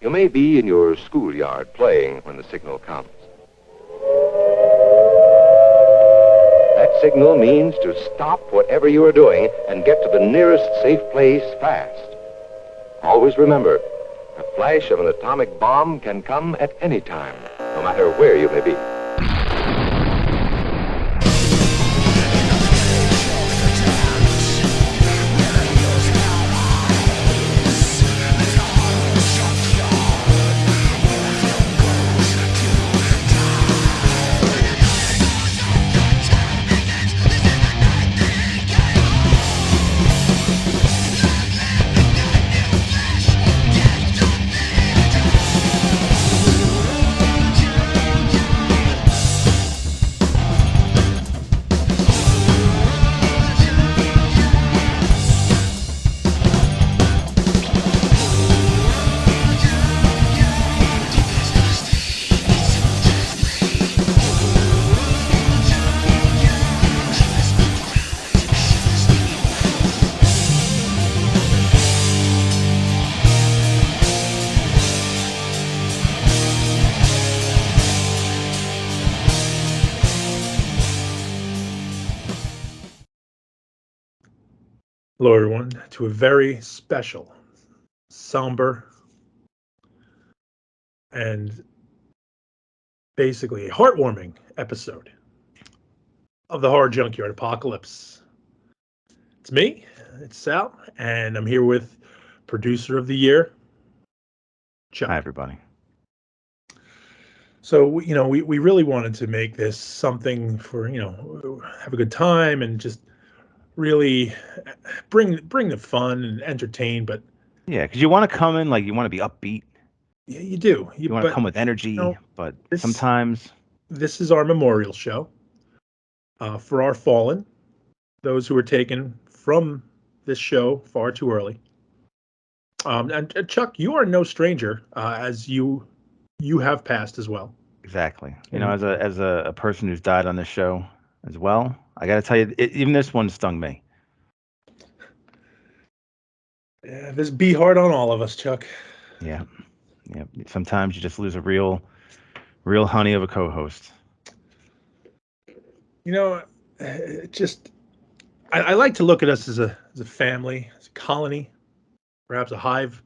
You may be in your schoolyard playing when the signal comes. That signal means to stop whatever you are doing and get to the nearest safe place fast. Always remember, a flash of an atomic bomb can come at any time, no matter where you may be. Hello, everyone, to a very special, somber, and basically heartwarming episode of the Horror Junkyard Apocalypse. It's me, it's Sal, and I'm here with producer of the year, Chuck. Hi, everybody. So, we really wanted to make this something for, have a good time and just really bring the fun and entertain, but Yeah, because you want to come in like you want to be upbeat. yeah, you do. You want to come with energy, but sometimes this is our memorial show for our fallen, those who were taken from this show far too early. And Chuck, you are no stranger, as you have passed as well. exactly. As a person who's died on this show as well, I got to tell you, even this one stung me. Yeah, this be hard on all of us, Chuck. Yeah. Sometimes you just lose a real honey of a co-host. I like to look at us as a family, as a colony, perhaps a hive.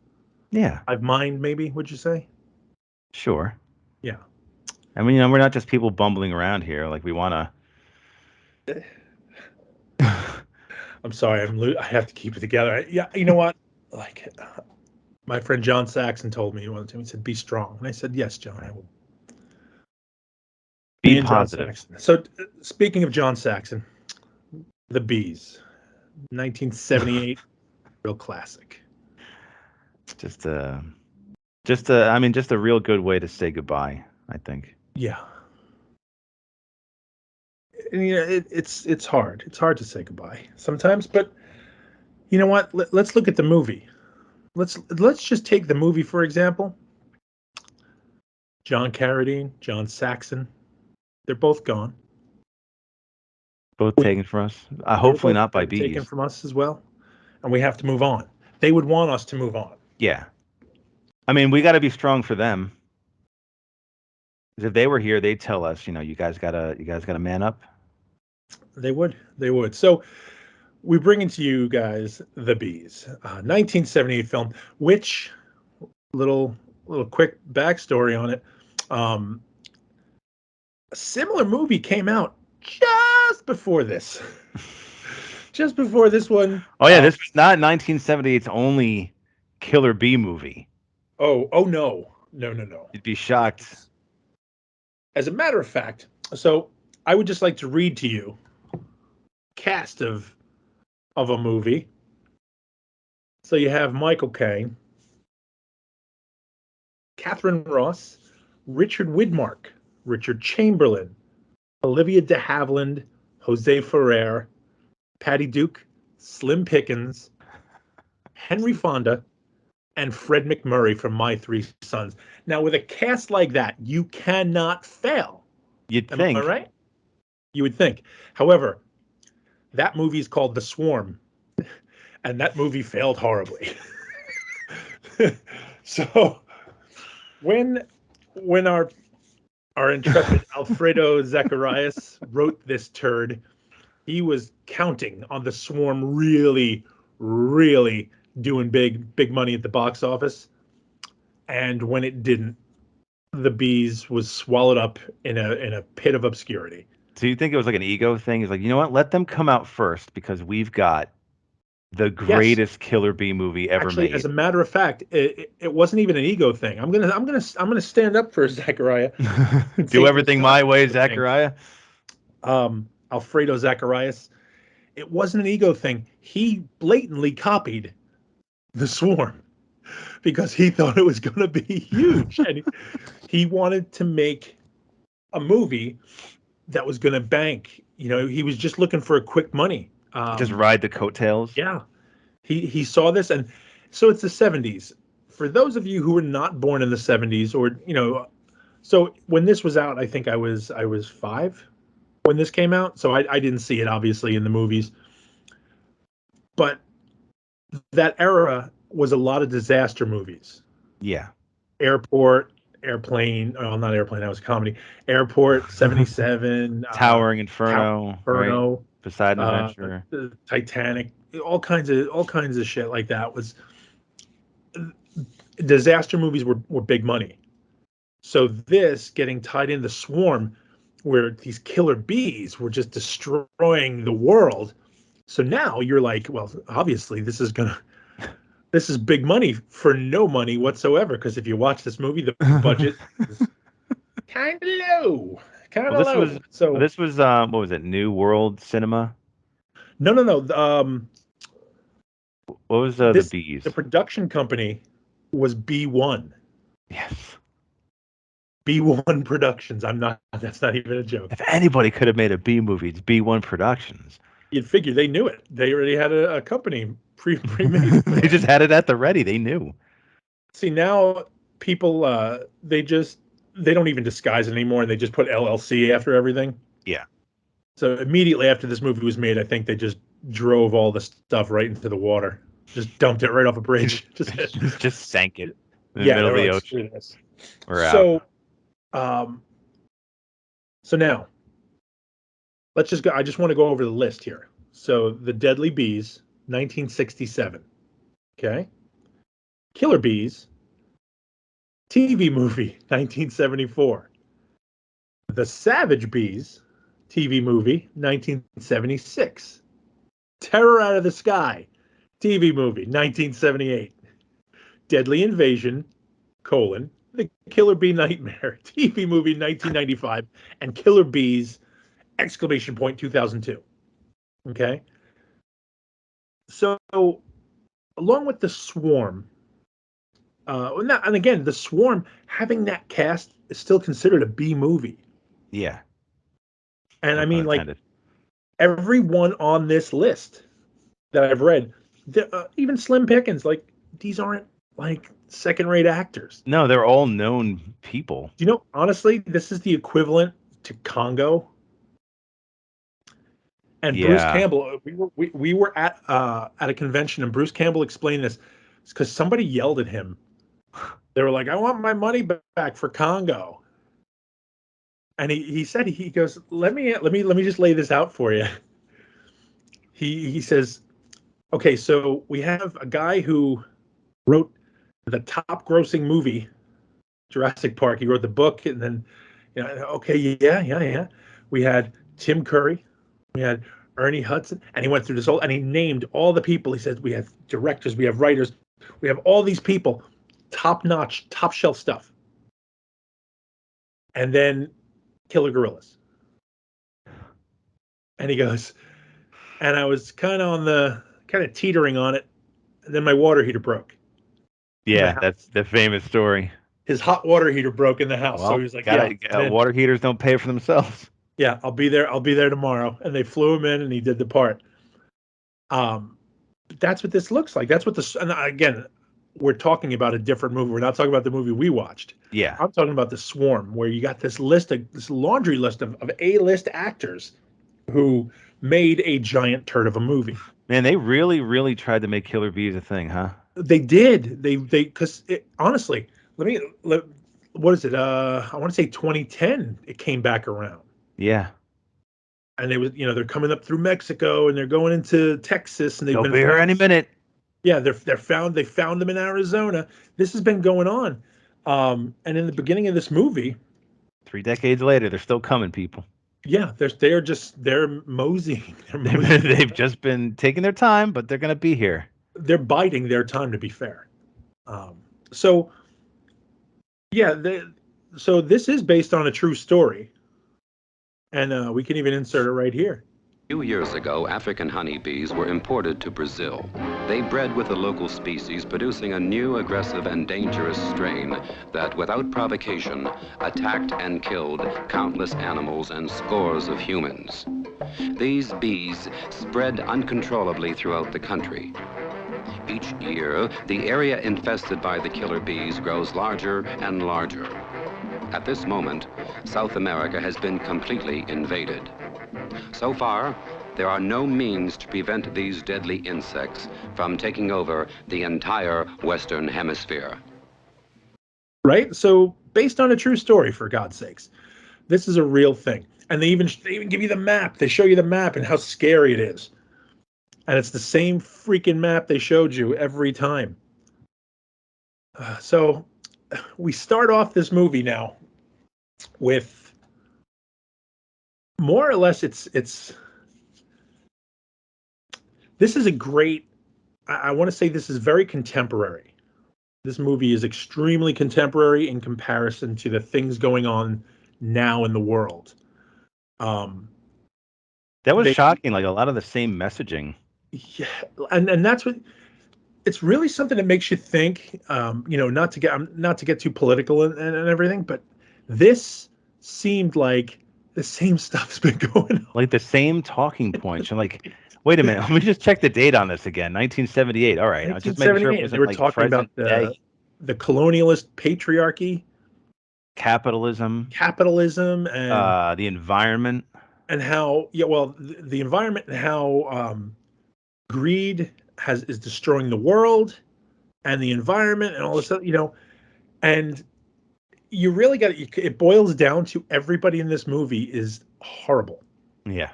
Yeah. Hive mind, maybe, would you say? Sure. Yeah. I mean, we're not just people bumbling around here. Like, we want to... I'm sorry, I have to keep it together. Yeah, you know what? Like, my friend John Saxon told me one time, he said, "Be strong." And I said, "Yes, John, I will." Be positive. So, speaking of John Saxon, The Bees, 1978, real classic. Just a real good way to say goodbye, I think. Yeah. And, it's hard. It's hard to say goodbye sometimes, but you know what? Let's look at the movie. Let's just take the movie for example. John Carradine, John Saxon, they're both gone. Both taken from us. Hopefully not by bees. Taken from us as well, and we have to move on. They would want us to move on. Yeah, I mean, we got to be strong for them. Because if they were here, they'd tell us, you guys gotta man up. They would. So we bring into you guys The Bees, 1978 film. Which little quick backstory on it. A similar movie came out just before this. Just before this one. Oh yeah, this was not 1978's only killer bee movie. Oh no. You'd be shocked. As a matter of fact, so I would just like to read to you cast of a movie. So you have Michael Caine, Catherine Ross, Richard Widmark, Richard Chamberlain, Olivia de Havilland, Jose Ferrer, Patty Duke, Slim Pickens, Henry Fonda, and Fred McMurray from My Three Sons. Now, with a cast like that, you cannot fail. You'd think. Am I right? You would think. However, that movie is called The Swarm, and that movie failed horribly. So when our intrepid Alfredo Zacharias wrote this turd, he was counting on the Swarm really, really doing big money at the box office. And when it didn't, the Bees was swallowed up in a pit of obscurity. So you think it was like an ego thing? He's like, you know what? Let them come out first because we've got the Yes. greatest Killer Bee movie ever Actually, made. as a matter of fact, it wasn't even an ego thing. I'm gonna stand up for Zachariah. Do everything my way, Zachariah. Alfredo Zacharias. It wasn't an ego thing. He blatantly copied the Swarm because he thought it was going to be huge, and he wanted to make a movie that was going to bank. You know, he was just looking for a quick money. Just ride the coattails. Yeah, he saw this, and so it's the 70s. For those of you who were not born in the 70s, or so when this was out, I think I was 5 when this came out, so I didn't see it obviously in the movies, but that era was a lot of disaster movies. Yeah. Airport, Airplane. Oh, not Airplane. That was a comedy. Airport, 77. Towering Inferno. Inferno. Right? Poseidon Adventure. Titanic. All kinds of shit like that. Was disaster movies were big money. So this getting tied in the Swarm, where these killer bees were just destroying the world. So now you're like, well, obviously this is big money for no money whatsoever. Because if you watch this movie, the budget is kind of low. This was what was it? New World Cinema? No. What was the Bees? The production company was B1. Yes. B1 Productions. That's not even a joke. If anybody could have made a B movie, it's B1 Productions. You'd figure they knew it. They already had a company pre-made. They just had it at the ready. They knew. See, now people they don't even disguise it anymore, and they just put LLC after everything. Yeah. So immediately after this movie was made, I think they just drove all the stuff right into the water. Just dumped it right off a bridge. just sank it in the middle of the ocean. We're out. So now let's just go. I just want to go over the list here. So the Deadly Bees, 1967. Okay. Killer Bees, TV movie, 1974. The Savage Bees, TV movie, 1976. Terror Out of the Sky, TV movie, 1978. Deadly Invasion, The Killer Bee Nightmare, TV movie, 1995. And Killer Bees, ! 2002. Okay? So, along with The Swarm, and again, The Swarm, having that cast is still considered a B movie. Yeah. And I mean, like, everyone on this list that I've read, even Slim Pickens, like, these aren't, like, second-rate actors. No, they're all known people. You know, honestly, this is the equivalent to Congo. And Bruce Campbell, we were at a convention, and Bruce Campbell explained this because somebody yelled at him. They were like, "I want my money back for Congo." And he said, he goes, let me just lay this out for you. He says, okay, so we have a guy who wrote the top grossing movie, Jurassic Park. He wrote the book, and then, okay, yeah. We had Tim Curry, we had Ernie Hudson, and he went through this whole, and he named all the people. He said, we have directors, we have writers, we have all these people, top-notch, top-shelf stuff. And then Killer Gorillas. And he goes, and I was kind of teetering on it, and then my water heater broke. Yeah, that's the famous story. His hot water heater broke in the house, well, so he was like, water heaters don't pay for themselves. Yeah, I'll be there tomorrow. And they flew him in, and he did the part. That's what this looks like. That's what and again, we're talking about a different movie. We're not talking about the movie we watched. Yeah. I'm talking about The Swarm, where you got this laundry list of A-list actors who made a giant turd of a movie. Man, they really, really tried to make Killer Bees a thing, huh? They did. They because honestly, what is it? I want to say 2010. It came back around, Yeah. and it was, they're coming up through Mexico and they're going into Texas, and they've They'll been be here any minute. Yeah, they found them in Arizona. This has been going on, and in the beginning of this movie, 3 decades later, they're still coming, people. yeah, they're moseying. They've just been taking their time, but they're gonna be here. They're biding their time, to be fair. So yeah, so this is based on a true story, and we can even insert it right here. A few years ago, African honeybees were imported to Brazil. They bred with the local species, producing a new, aggressive, and dangerous strain that, without provocation, attacked and killed countless animals and scores of humans. These bees spread uncontrollably throughout the country. Each year, the area infested by the killer bees grows larger and larger. At this moment, South America has been completely invaded. So far, there are no means to prevent these deadly insects from taking over the entire Western Hemisphere. Right? So, based on a true story, for God's sakes. This is a real thing. And they even give you the map. They show you the map and how scary it is. And it's the same freaking map they showed you every time. So, we start off this movie now with more or less this is a great, I want to say this is very contemporary. This movie is extremely contemporary in comparison to the things going on now in the world. That was shocking, like a lot of the same messaging. Yeah, and that's what, it's really something that makes you think, not to get too political and everything, but this seemed like the same stuff's been going on. Like the same talking points. I'm like, wait a minute, let me just check the date on this again. 1978. All right. I just making sure it wasn't they were like talking about the colonialist patriarchy, capitalism, and the environment. And how, the environment and how greed is destroying the world and the environment and all this stuff, and you really got it boils down to everybody in this movie is horrible. Yeah.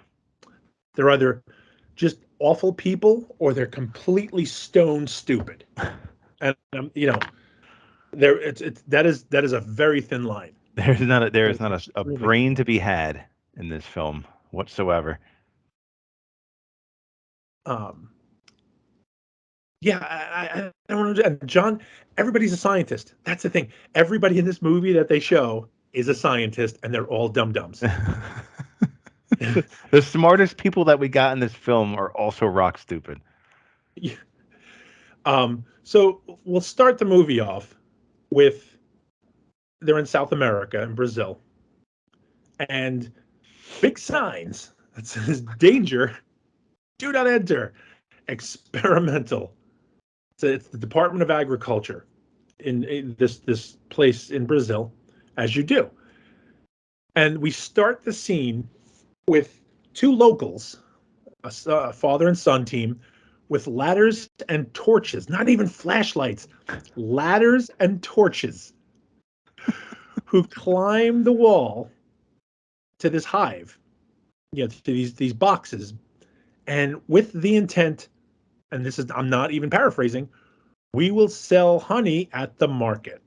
They're either just awful people or they're completely stone stupid. And that is a very thin line. There is not a brain to be had in this film whatsoever. I don't know. John, everybody's a scientist. That's the thing. Everybody in this movie that they show is a scientist, and they're all dum-dums. The smartest people that we got in this film are also rock stupid. Yeah. So we'll start the movie off with they're in South America, in Brazil, and big signs that says danger, do not enter, experimental. So it's the Department of Agriculture in this place in Brazil, as you do. And we start the scene with two locals, a father and son team, with ladders and torches, not even flashlights, ladders and torches, who climb the wall to this hive, to these boxes, and with the intent, and this is, I'm not even paraphrasing, we will sell honey at the market.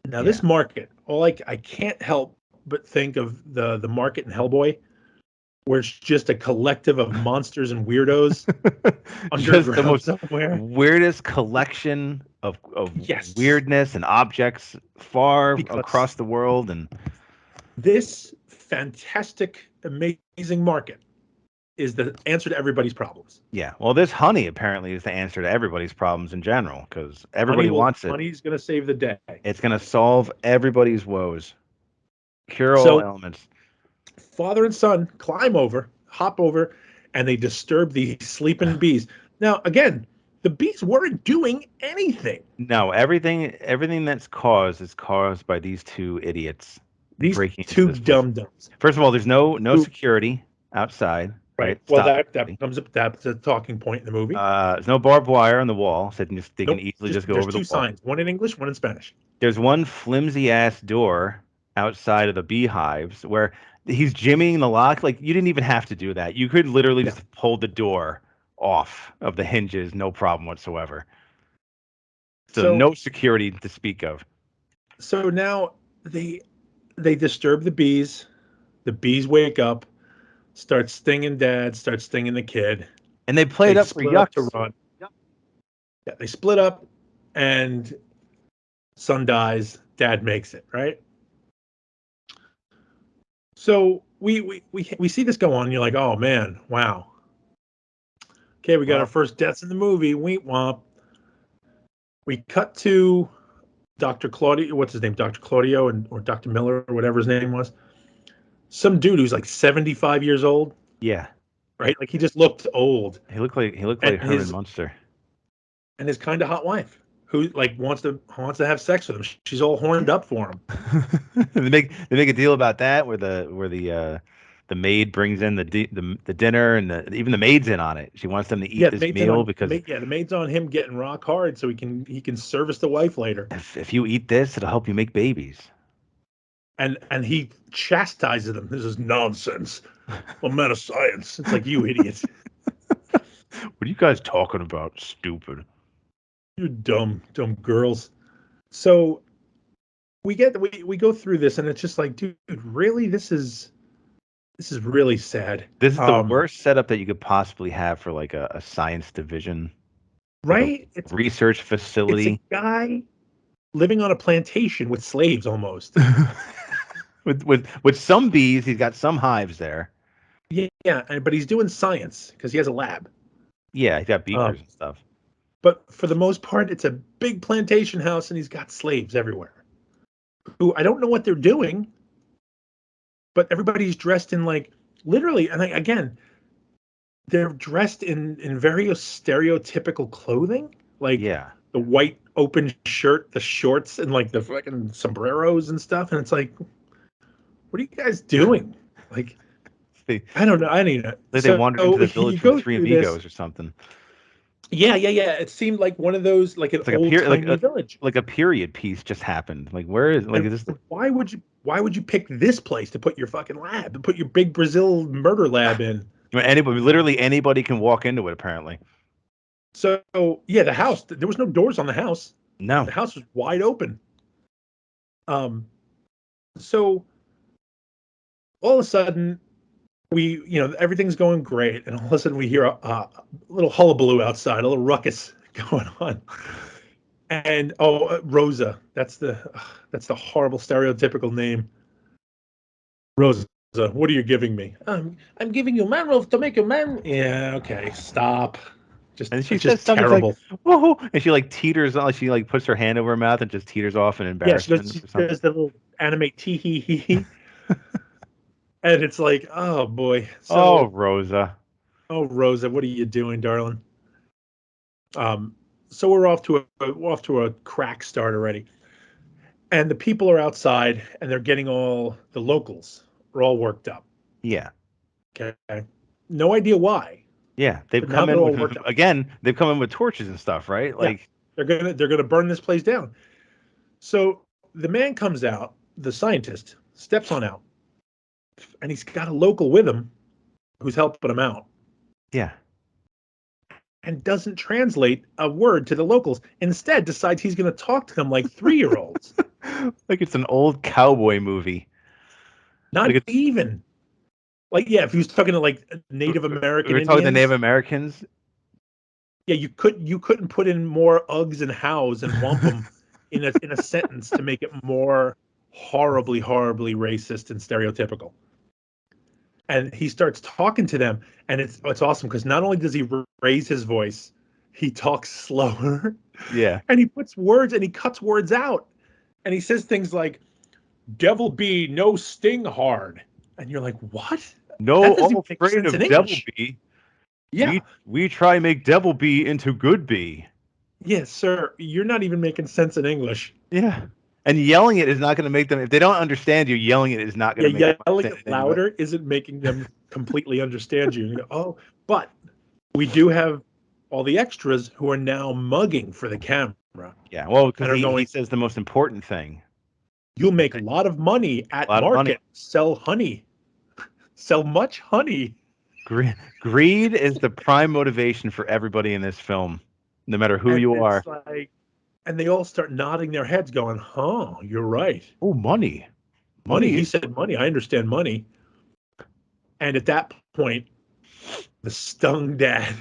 Now, this market, I can't help but think of the market in Hellboy, where it's just a collective of monsters and weirdos just the most somewhere. Weirdest collection of weirdness and objects across the world. And this fantastic, amazing market is the answer to everybody's problems. Yeah. Well, this honey apparently is the answer to everybody's problems in general, because everybody wants it. Honey's going to save the day. It's going to solve everybody's woes. Cure all ailments. Father and son hop over, and they disturb the sleeping bees. Now, again, the bees weren't doing anything. No, everything that's caused is caused by these two idiots. These two dum-dums. First of all, there's no security outside. Right. Well, that comes up. That's a talking point in the movie. There's no barbed wire on the wall, so they can easily just go over the wall. There's two signs, one in English, one in Spanish. There's one flimsy ass door outside of the beehives where he's jimmying the lock. Like, you didn't even have to do that. You could literally Yeah. just pull the door off of the hinges, no problem whatsoever. So no security to speak of. So now they disturb the bees. The bees wake up, start stinging dad, start stinging the kid. And they play it up for split up to yucks. run. Yeah, they split up, and son dies. Dad makes it, right? So we see this go on. And you're like, oh man, wow. Okay, we got our first deaths in the movie. Wheat womp. We cut to Dr. Claudio. What's his name? Dr. Claudio or Dr. Miller or whatever his name was. Some dude who's like 75 years old. Yeah. Right? Like, he just looked old. He looked like Herman Munster. And his kind of hot wife, who like wants to have sex with him. She's all horned up for him. they make a deal about that where the maid brings in the dinner, and even the maid's in on it. She wants them to eat this meal because the maid's on him getting rock hard so he can service the wife later. If you eat this, it'll help you make babies. And he chastises them. This is nonsense. I'm not a science. It's like, you idiot. What are you guys talking about? Stupid. You dumb girls. So we go through this, and it's just like, dude, really? This is really sad. This is the worst setup that you could possibly have for like a science division. Right? Like it's research facility. It's a guy living on a plantation with slaves almost. with some bees, he's got some hives there. Yeah, but he's doing science because he has a lab. Yeah, he's got beakers and stuff. But for the most part, it's a big plantation house, and he's got slaves everywhere. Who, I don't know what they're doing, but everybody's dressed in, like, literally, and again, they're dressed in very stereotypical clothing. Like, yeah, the white open shirt, the shorts, and like the fucking sombreros and stuff. And it's like, what are you guys doing? Like, I don't know. I mean, they wandered into the village with three amigos or something. Yeah. It seemed like one of those, like an old village. Like a period piece just happened. Like, where is this? Why would you pick this place to put your fucking lab, to put your big Brazil murder lab in? Literally anybody can walk into it, apparently. So yeah, the house, there was no doors on the house. No, the house was wide open. So all of a sudden, everything's going great, and all of a sudden we hear a little hullabaloo outside, a little ruckus going on. And Rosa, that's the horrible stereotypical name. Rosa, what are you giving me? I'm giving you man wolf to make you man. Yeah, okay, stop. And she says something terrible. Like, whoa, and she like teeters on. She like puts her hand over her mouth and just teeters off in embarrassment. Yeah, she does the little animate tee hee hee. And it's like, oh boy. So, Rosa, what are you doing, darling? So we're off to a crack start already, and the people are outside, and they're getting all the locals are all worked up. Yeah. Okay. No idea why. Yeah, they've come in they've come in with torches and stuff, right? Like, yeah, they're gonna burn this place down. So the man comes out, the scientist steps on out, and he's got a local with him who's helping him out. Yeah. And doesn't translate a word to the locals. Instead, decides he's going to talk to them like 3-year-olds. Like it's an old cowboy movie. Not like even. Like, yeah, if he was talking to like Native American Indians. Talking to Native Americans. Yeah, you couldn't put in more ughs and hows and wampum in a sentence to make it more horribly racist and stereotypical. And he starts talking to them, and it's awesome because not only does he raise his voice, he talks slower. Yeah. And he puts words, and he cuts words out. And he says things like, devil bee, no sting hard. And you're like, what? No, I'm afraid of devil bee. Yeah. We try make devil bee into good bee. Yes, sir. You're not even making sense in English. Yeah. And yelling it is not going to make them, if they don't understand you, yelling it is not going to make them yelling it louder isn't making them completely understand you. But we do have all the extras who are now mugging for the camera. Yeah, well, because he says the most important thing. You'll make a lot of money at market. Sell honey. Sell much honey. Greed is the prime motivation for everybody in this film, no matter who you are. And they all start nodding their heads, going, "Huh, you're right." Oh, money. He said money. I understand money. And at that point, the stung dad,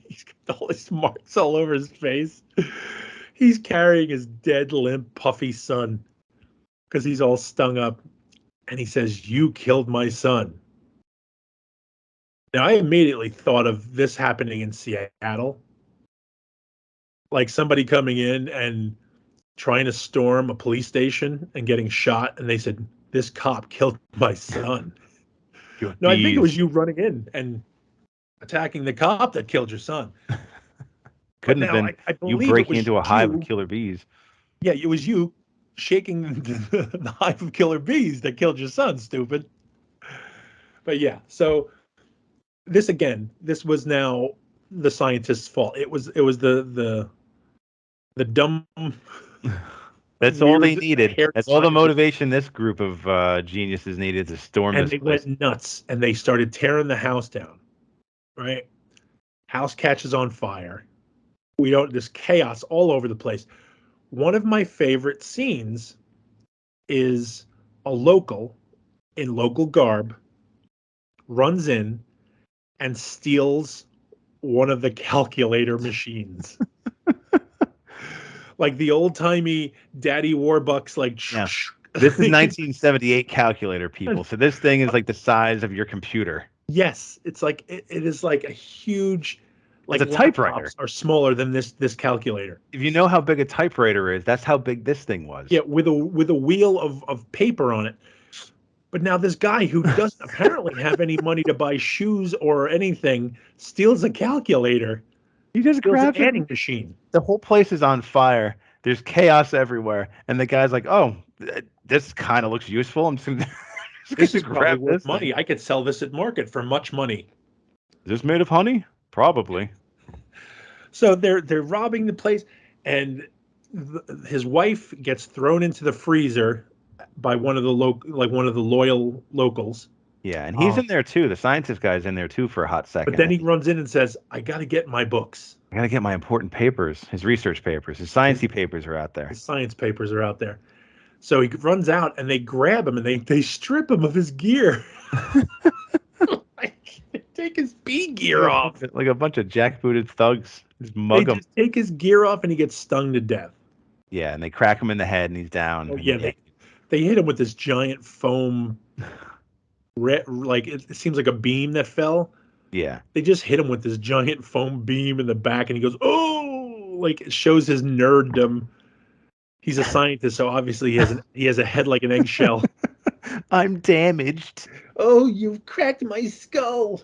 he's got all his marks all over his face. He's carrying his dead, limp, puffy son because he's all stung up. And he says, "You killed my son." Now, I immediately thought of this happening in Seattle. Like somebody coming in and trying to storm a police station and getting shot. And they said, "This cop killed my son." No, I think it was you running in and attacking the cop that killed your son. Couldn't have been you breaking into a hive of killer bees. Yeah, it was you shaking the hive of killer bees that killed your son, stupid. But yeah, so this was now the scientist's fault. It was the dumb. That's all they needed. That's all the motivation this group of geniuses needed to storm this place. And they went nuts, and they started tearing the house down. Right? House catches on fire. There's chaos all over the place. One of my favorite scenes is a local in local garb runs in and steals one of the calculator machines. Like the old-timey Daddy Warbucks, like... Yeah. This is 1978 calculator, people. So this thing is like the size of your computer. Yes. It's like, it is like a huge... Like it's a typewriter. Are smaller than this calculator. If you know how big a typewriter is, that's how big this thing was. Yeah, with a wheel of paper on it. But now this guy who doesn't apparently have any money to buy shoes or anything steals a calculator. He just grabs an adding machine. The whole place is on fire. There's chaos everywhere, and the guy's like, "Oh, this kind of looks useful. I'm just gonna this is probably worth money. I could sell this at market for much money." Is this made of honey? Probably. So they're robbing the place, and his wife gets thrown into the freezer by one of the loyal locals. Yeah, and he's in there too. The scientist guy's in there too for a hot second. But then he runs in and says, "I got to get my books. I got to get my important papers, his research papers, his sciencey papers are out there. His science papers are out there." So he runs out, and they grab him, and they strip him of his gear. Take his bee gear off. Like a bunch of jackbooted thugs. Just mug him. Just take his gear off, and he gets stung to death. Yeah, and they crack him in the head, and he's down. Oh, yeah, they hit him with this giant foam, like it seems like a beam that fell. Yeah. They just hit him with this giant foam beam in the back, and he goes, "Oh!" Like it shows his nerddom. He's a scientist, so obviously he has a head like an eggshell. I'm damaged. Oh, you've cracked my skull.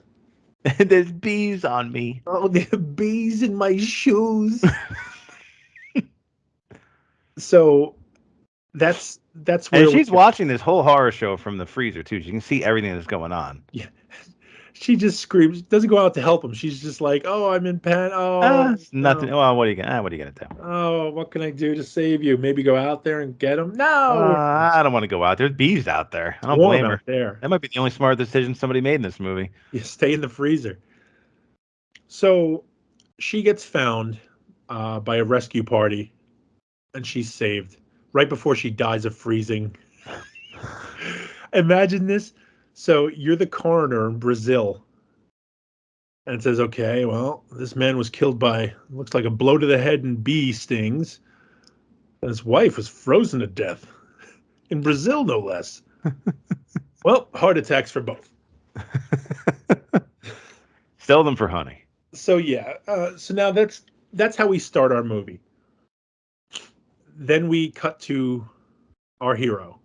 There's bees on me. Oh, there are bees in my shoes. So that's where. And she's watching this whole horror show from the freezer too. She can see everything that's going on. Yeah. She just screams. Doesn't go out to help him. She's just like, "Oh, I'm in pain. Oh, nothing. No. Well, what are you gonna do? Oh, what can I do to save you? Maybe go out there and get him? No, I don't want to go out there. There's bees out there. I don't blame her. There. That might be the only smart decision somebody made in this movie. You stay in the freezer. So she gets found by a rescue party, and she's saved right before she dies of freezing. Imagine this. So you're the coroner in Brazil, and it says, "Okay, well, this man was killed by, looks like a blow to the head and bee stings, and his wife was frozen to death in Brazil, no less." Well, heart attacks for both. Sell them for honey. So yeah, so now that's how we start our movie. Then we cut to our hero.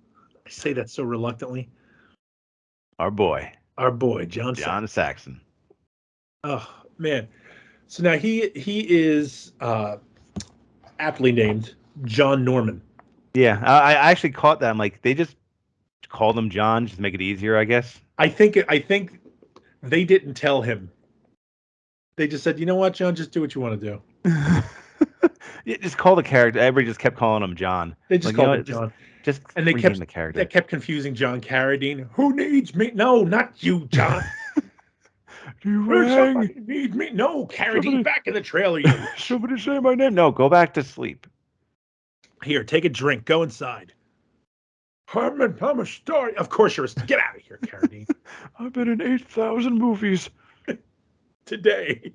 I say that so reluctantly. Our boy, John Saxon. Oh man! So now he is aptly named John Norman. Yeah, I actually caught that. I'm like, they just called him John just to make it easier, I guess. I think they didn't tell him. They just said, "You know what, John? Just do what you want to do." just call the character. Everybody just kept calling him John. They just called him John. Just and they rename the character. They kept confusing John Carradine. Who needs me? No, not you, John. You rang. Somebody need me? No, Carradine, back in the trailer. You. Somebody say my name. No, go back to sleep. Here, take a drink. Go inside. I'm a star. Of course you're a... Get out of here, Carradine. I've been in 8,000 movies. Today.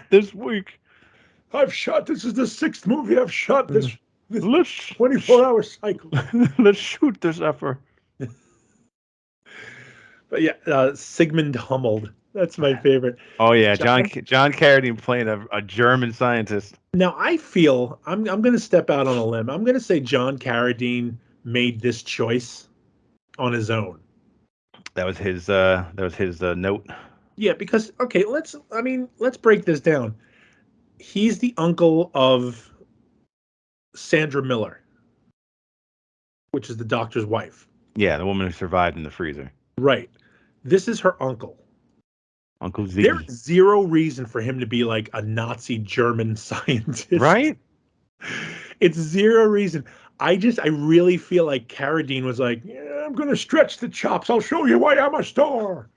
This week. This is the 6th movie I've shot this Let's 24-hour cycle. Let's shoot this effort. But yeah, Sigmund Humboldt. That's my favorite. Oh yeah, John Carradine playing a German scientist. Now I feel I'm going to step out on a limb. I'm going to say John Carradine made this choice on his own. That was his note. Yeah, because okay, let's break this down. He's the uncle of Sandra Miller, which is the doctor's wife. Yeah, the woman who survived in the freezer. Right. This is her uncle. Uncle Ziggy. There's zero reason for him to be like a Nazi German scientist. Right? It's zero reason. I really feel like Carradine was like, yeah, I'm going to stretch the chops. I'll show you why I'm a star.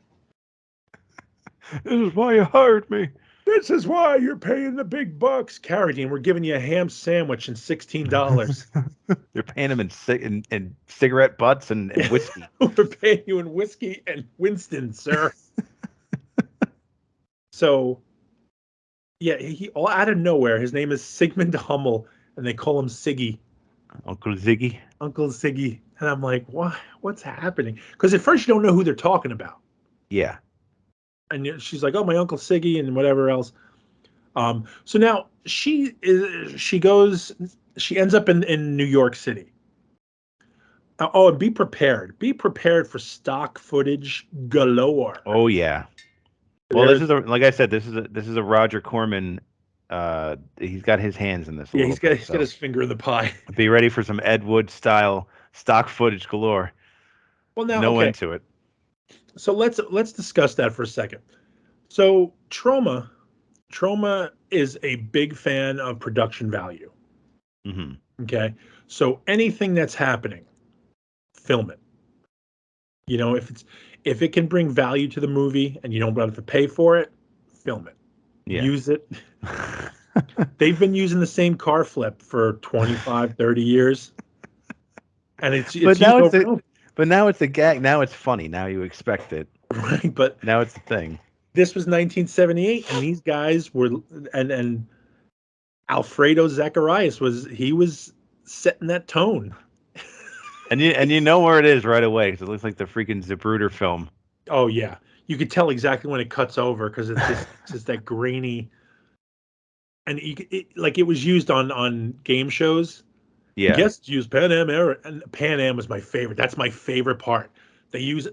This is why you hired me. This is why you're paying the big bucks. Carradine, we're giving you a ham sandwich and $16. You're paying him in cigarette butts and whiskey. We're paying you in whiskey and Winston, sir. So, yeah, he all out of nowhere. His name is Sigmund Hummel, and they call him Siggy. Uncle Ziggy. Uncle Ziggy. And I'm like, what? What's happening? Because at first you don't know who they're talking about. Yeah. And she's like, oh, my Uncle Siggy and whatever else. So now she ends up in New York City. Oh, and be prepared. Be prepared for stock footage galore. Oh yeah. Well, like I said, this is a Roger Corman. He's got his hands in this. Yeah, he's got his finger in the pie. Be ready for some Ed Wood style stock footage galore. Well, now no end to it. So let's discuss that for a second. So Trauma is a big fan of production value. Mm-hmm. Okay, so anything that's happening, film it. You know, if it can bring value to the movie and you don't have to pay for it, film it. Yeah. Use it. They've been using the same car flip for 25, 30 years. And it's but now it's a gag. Now it's funny. Now you expect it. Right, but now it's a thing. This was 1978, and these guys were, and Alfredo Zacharias was setting that tone. And you know where it is right away because it looks like the freaking Zapruder film. Oh yeah, you could tell exactly when it cuts over because it's just that grainy, and it was used on game shows. Yeah. Yes, use Pan Am era, and Pan Am was my favorite. That's my favorite part. They use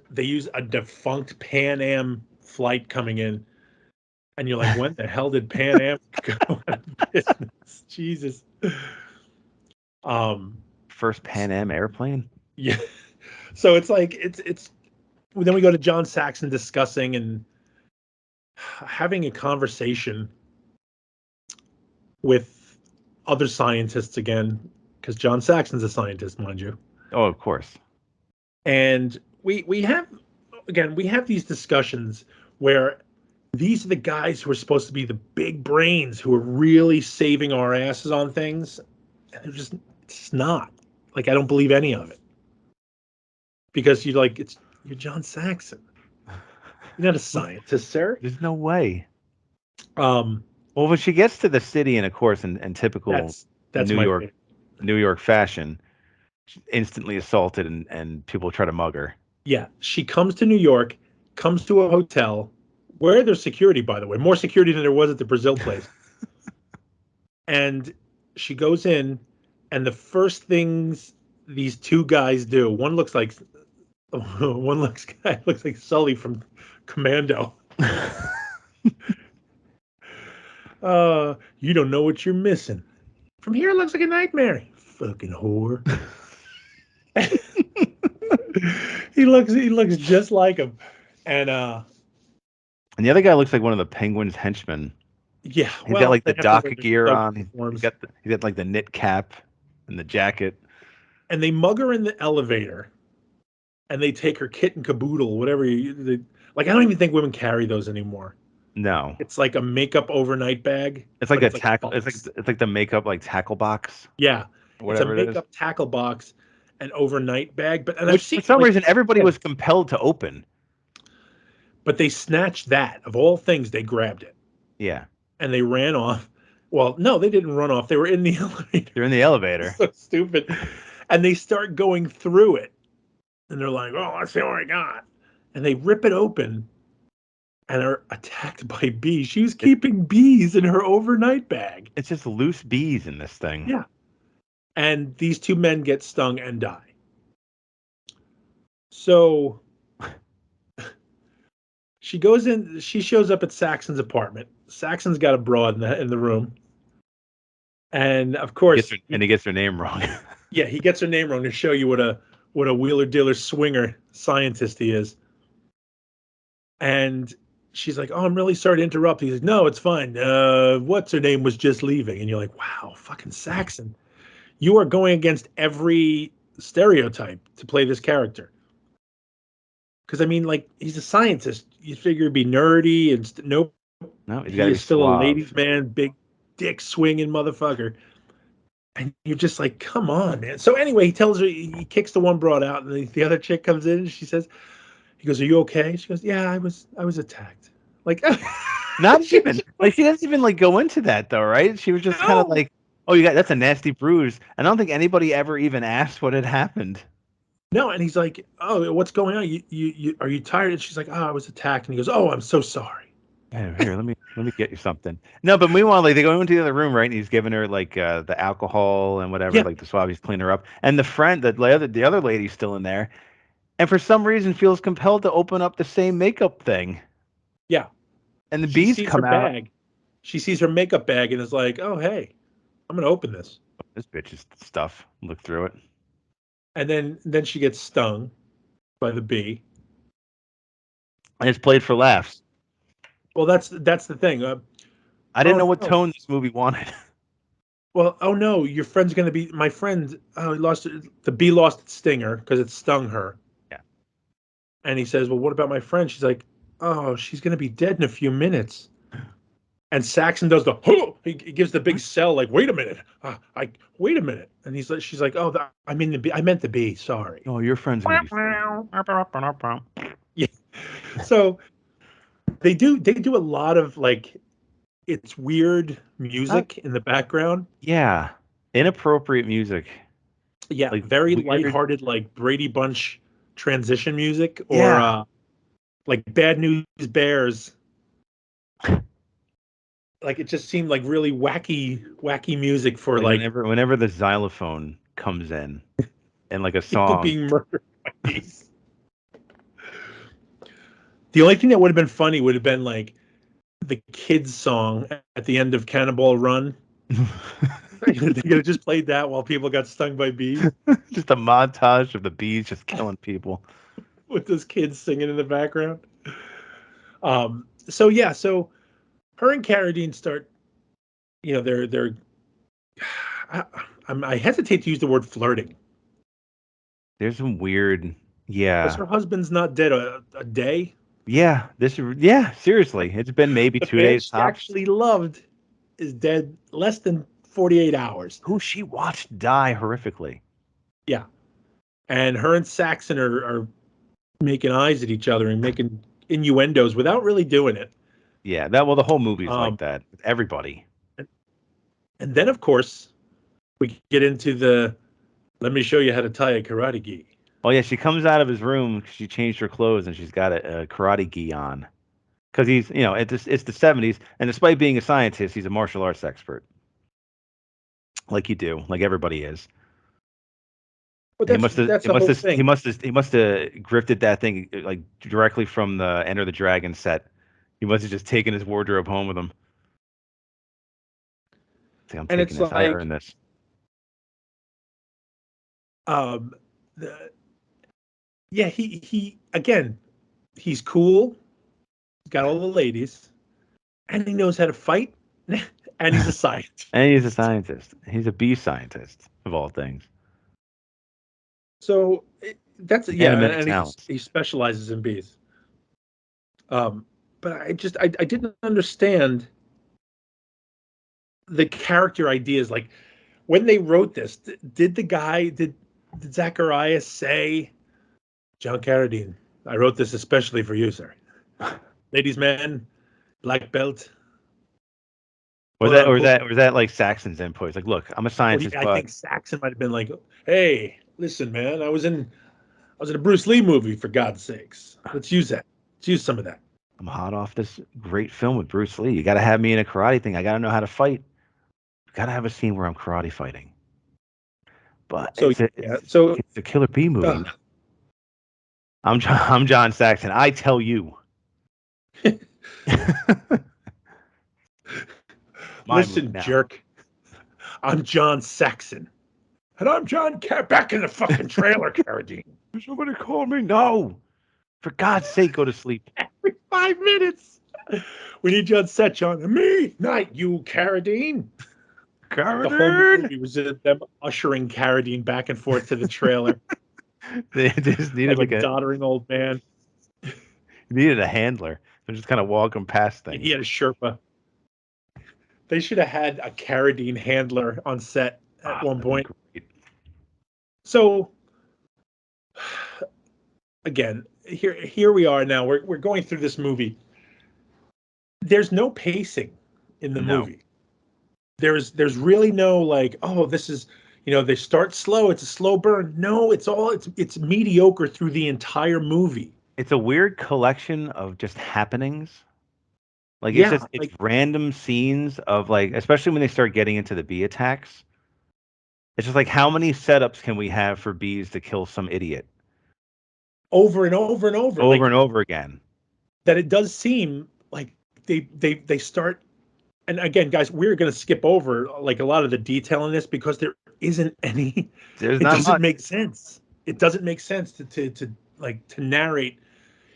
a defunct Pan Am flight coming in, and you're like, when the hell did Pan Am go out of business? Jesus. First Pan Am airplane. Yeah. So it's like it's. Then we go to John Saxon discussing and having a conversation with other scientists again. Because John Saxon's a scientist, mind you. Oh, of course. And we have these discussions where these are the guys who are supposed to be the big brains who are really saving our asses on things. And they're it's not. Like, I don't believe any of it. Because you're John Saxon. You're not a scientist, sir. There's no way. Well, when she gets to the city, and of course, in typical that's New York fashion, she's instantly assaulted and people try to mug her. Yeah, she comes to New York, comes to a hotel where there's security, by the way, more security than there was at the Brazil place. And she goes in, and the first things these two guys do, one looks like Sully from Commando. You don't know what you're missing. From here, it looks like a nightmare. Fucking whore. He looks just like him. And the other guy looks like one of the Penguin's henchmen. Yeah, He's got like the they have to dock wear their gear thug on. uniforms. He's got like the knit cap and the jacket. And they mug her in the elevator, and they take her kit and caboodle, whatever like. I don't even think women carry those anymore. No, It's like a makeup overnight bag. it's like but a it's like a tackle. box. It's like the makeup like tackle box. Yeah, it's a Whatever it is. makeup tackle box, an overnight bag. But and I've Which seen for some like, reason everybody was compelled to open. But they snatched that of all things. They grabbed it. Yeah, And they ran off. Well, no, they didn't run off. They were in the elevator. they're in the elevator. So stupid. And they start going through it. And they're like, oh, let's see what I got. And they rip it open and are attacked by bees. She was keeping bees in her overnight bag. It's just loose bees in this thing. Yeah. And these two men get stung and die. So she goes in, she shows up at Saxon's apartment. Saxon's got a broad in the room. And of course, he gets her name wrong. Yeah, he gets her name wrong to show you what a wheeler dealer swinger scientist he is. And she's like, "Oh, I'm really sorry to interrupt." He's like, "No, it's fine. What's her name was just leaving." And you're like, "Wow, fucking Saxon, you are going against every stereotype to play this character." Because I mean, like, he's a scientist. You figure he'd be nerdy and nope. No, he's still a ladies' man, big dick swinging motherfucker. And you're just like, come on, man. So anyway, he tells her, he kicks the one broad out, and the other chick comes in, and he goes, "Are you okay?" She goes, "Yeah, I was attacked." Like, not even like she doesn't even like go into that though, right? She was just kind of like, "Oh, that's a nasty bruise." I don't think anybody ever even asked what had happened. No, and he's like, "Oh, what's going on? You are you tired?" And she's like, "Oh, I was attacked." And he goes, "Oh, I'm so sorry." Here, let me get you something. No, but meanwhile, like they go into the other room, right? And he's giving her like the alcohol and whatever, like the swab. He's cleaning her up, and the other lady's still in there, and for some reason feels compelled to open up the same makeup thing. Yeah, and the bees come out. Bag. She sees her makeup bag and is like, "Oh, hey, I'm gonna open this." This bitch's stuff. Look through it, and then she gets stung by the bee, and it's played for laughs. Well, that's the thing. I didn't know what tone this movie wanted. Well, oh no, your friend's gonna be my friend. Oh, the bee lost its stinger because it stung her. Yeah. And he says, "Well, what about my friend?" She's like, "Oh, she's gonna be dead in a few minutes." And Saxon does he gives the big sell, like, "Wait a minute, wait a minute." And she's like, "Oh, I meant the bee. Sorry." Oh, your friend's gonna be. Yeah. So they do a lot of like, it's weird music in the background. Yeah, inappropriate music. Yeah, like very lighthearted, like Brady Bunch transition music, or like Bad News Bears. Like it just seemed like really wacky music for like whenever the xylophone comes in, and like a song. People being murdered by bees. The only thing that would have been funny would have been like the kids' song at the end of Cannonball Run. They could have just played that while people got stung by bees. Just a montage of the bees just killing people. With those kids singing in the background. So her and Carradine start, they're I hesitate to use the word flirting. There's some weird, Because her husband's not dead a day. Yeah, seriously. It's been maybe 2 days. She actually loved is dead less than 48 hours. Who she watched die horrifically. Yeah. And her and Saxon are making eyes at each other and making innuendos without really doing it. Yeah, the whole movie's like that with everybody. And then, of course, we get into let me show you how to tie a karate gi. Oh, yeah, she comes out of his room, she changed her clothes, and she's got a karate gi on. Because he's, it's the 70s, and despite being a scientist, he's a martial arts expert. Like you do, like everybody is. He must have grifted that thing like directly from the Enter the Dragon set. He must have just taken his wardrobe home with him. I'm taking this. I earned this. He again, he's cool. He's got all the ladies, and he knows how to fight. and he's a scientist. And he's a scientist. He's a bee scientist, of all things. So that's Animated and talents. he specializes in bees. But I didn't understand the character ideas. Like when they wrote this, did Zacharias say, John Carradine, I wrote this especially for you, sir. Ladies, man, black belt. Or was that like Saxon's input? It's like, look, I'm a scientist, I but think Saxon might have been like, hey, listen, man, I was in a Bruce Lee movie, for God's sakes. Let's use that. Let's use some of that. I'm hot off this great film with Bruce Lee. You got to have me in a karate thing. I got to know how to fight. You got to have a scene where I'm karate fighting. But So it's a Killer Bee movie. I'm John Saxon. I tell you. Listen, jerk. I'm John Saxon. And I'm John back in the fucking trailer, Carradine. Somebody call me. No. For God's sake, go to sleep. Every 5 minutes. We need you on set, John. And me, not you, Carradine. Carradine. The whole movie was them ushering Carradine back and forth to the trailer. They just needed like a doddering old man. You needed a handler. They're just kind of walking past things. He had a Sherpa. They should have had a Carradine handler on set at one point. So, again, here we are now. We're going through this movie. There's no pacing in the movie. There's really no like, oh, this is, they start slow. It's a slow burn. No, it's mediocre through the entire movie. It's a weird collection of just happenings. Like it's it's random scenes of like, especially when they start getting into the bee attacks. It's just like, how many setups can we have for bees to kill some idiot? Over and over and over. Over and over again. That it does seem like they start. And again, guys, we're going to skip over like a lot of the detail in this because there isn't any. It doesn't make sense. It doesn't make sense to narrate.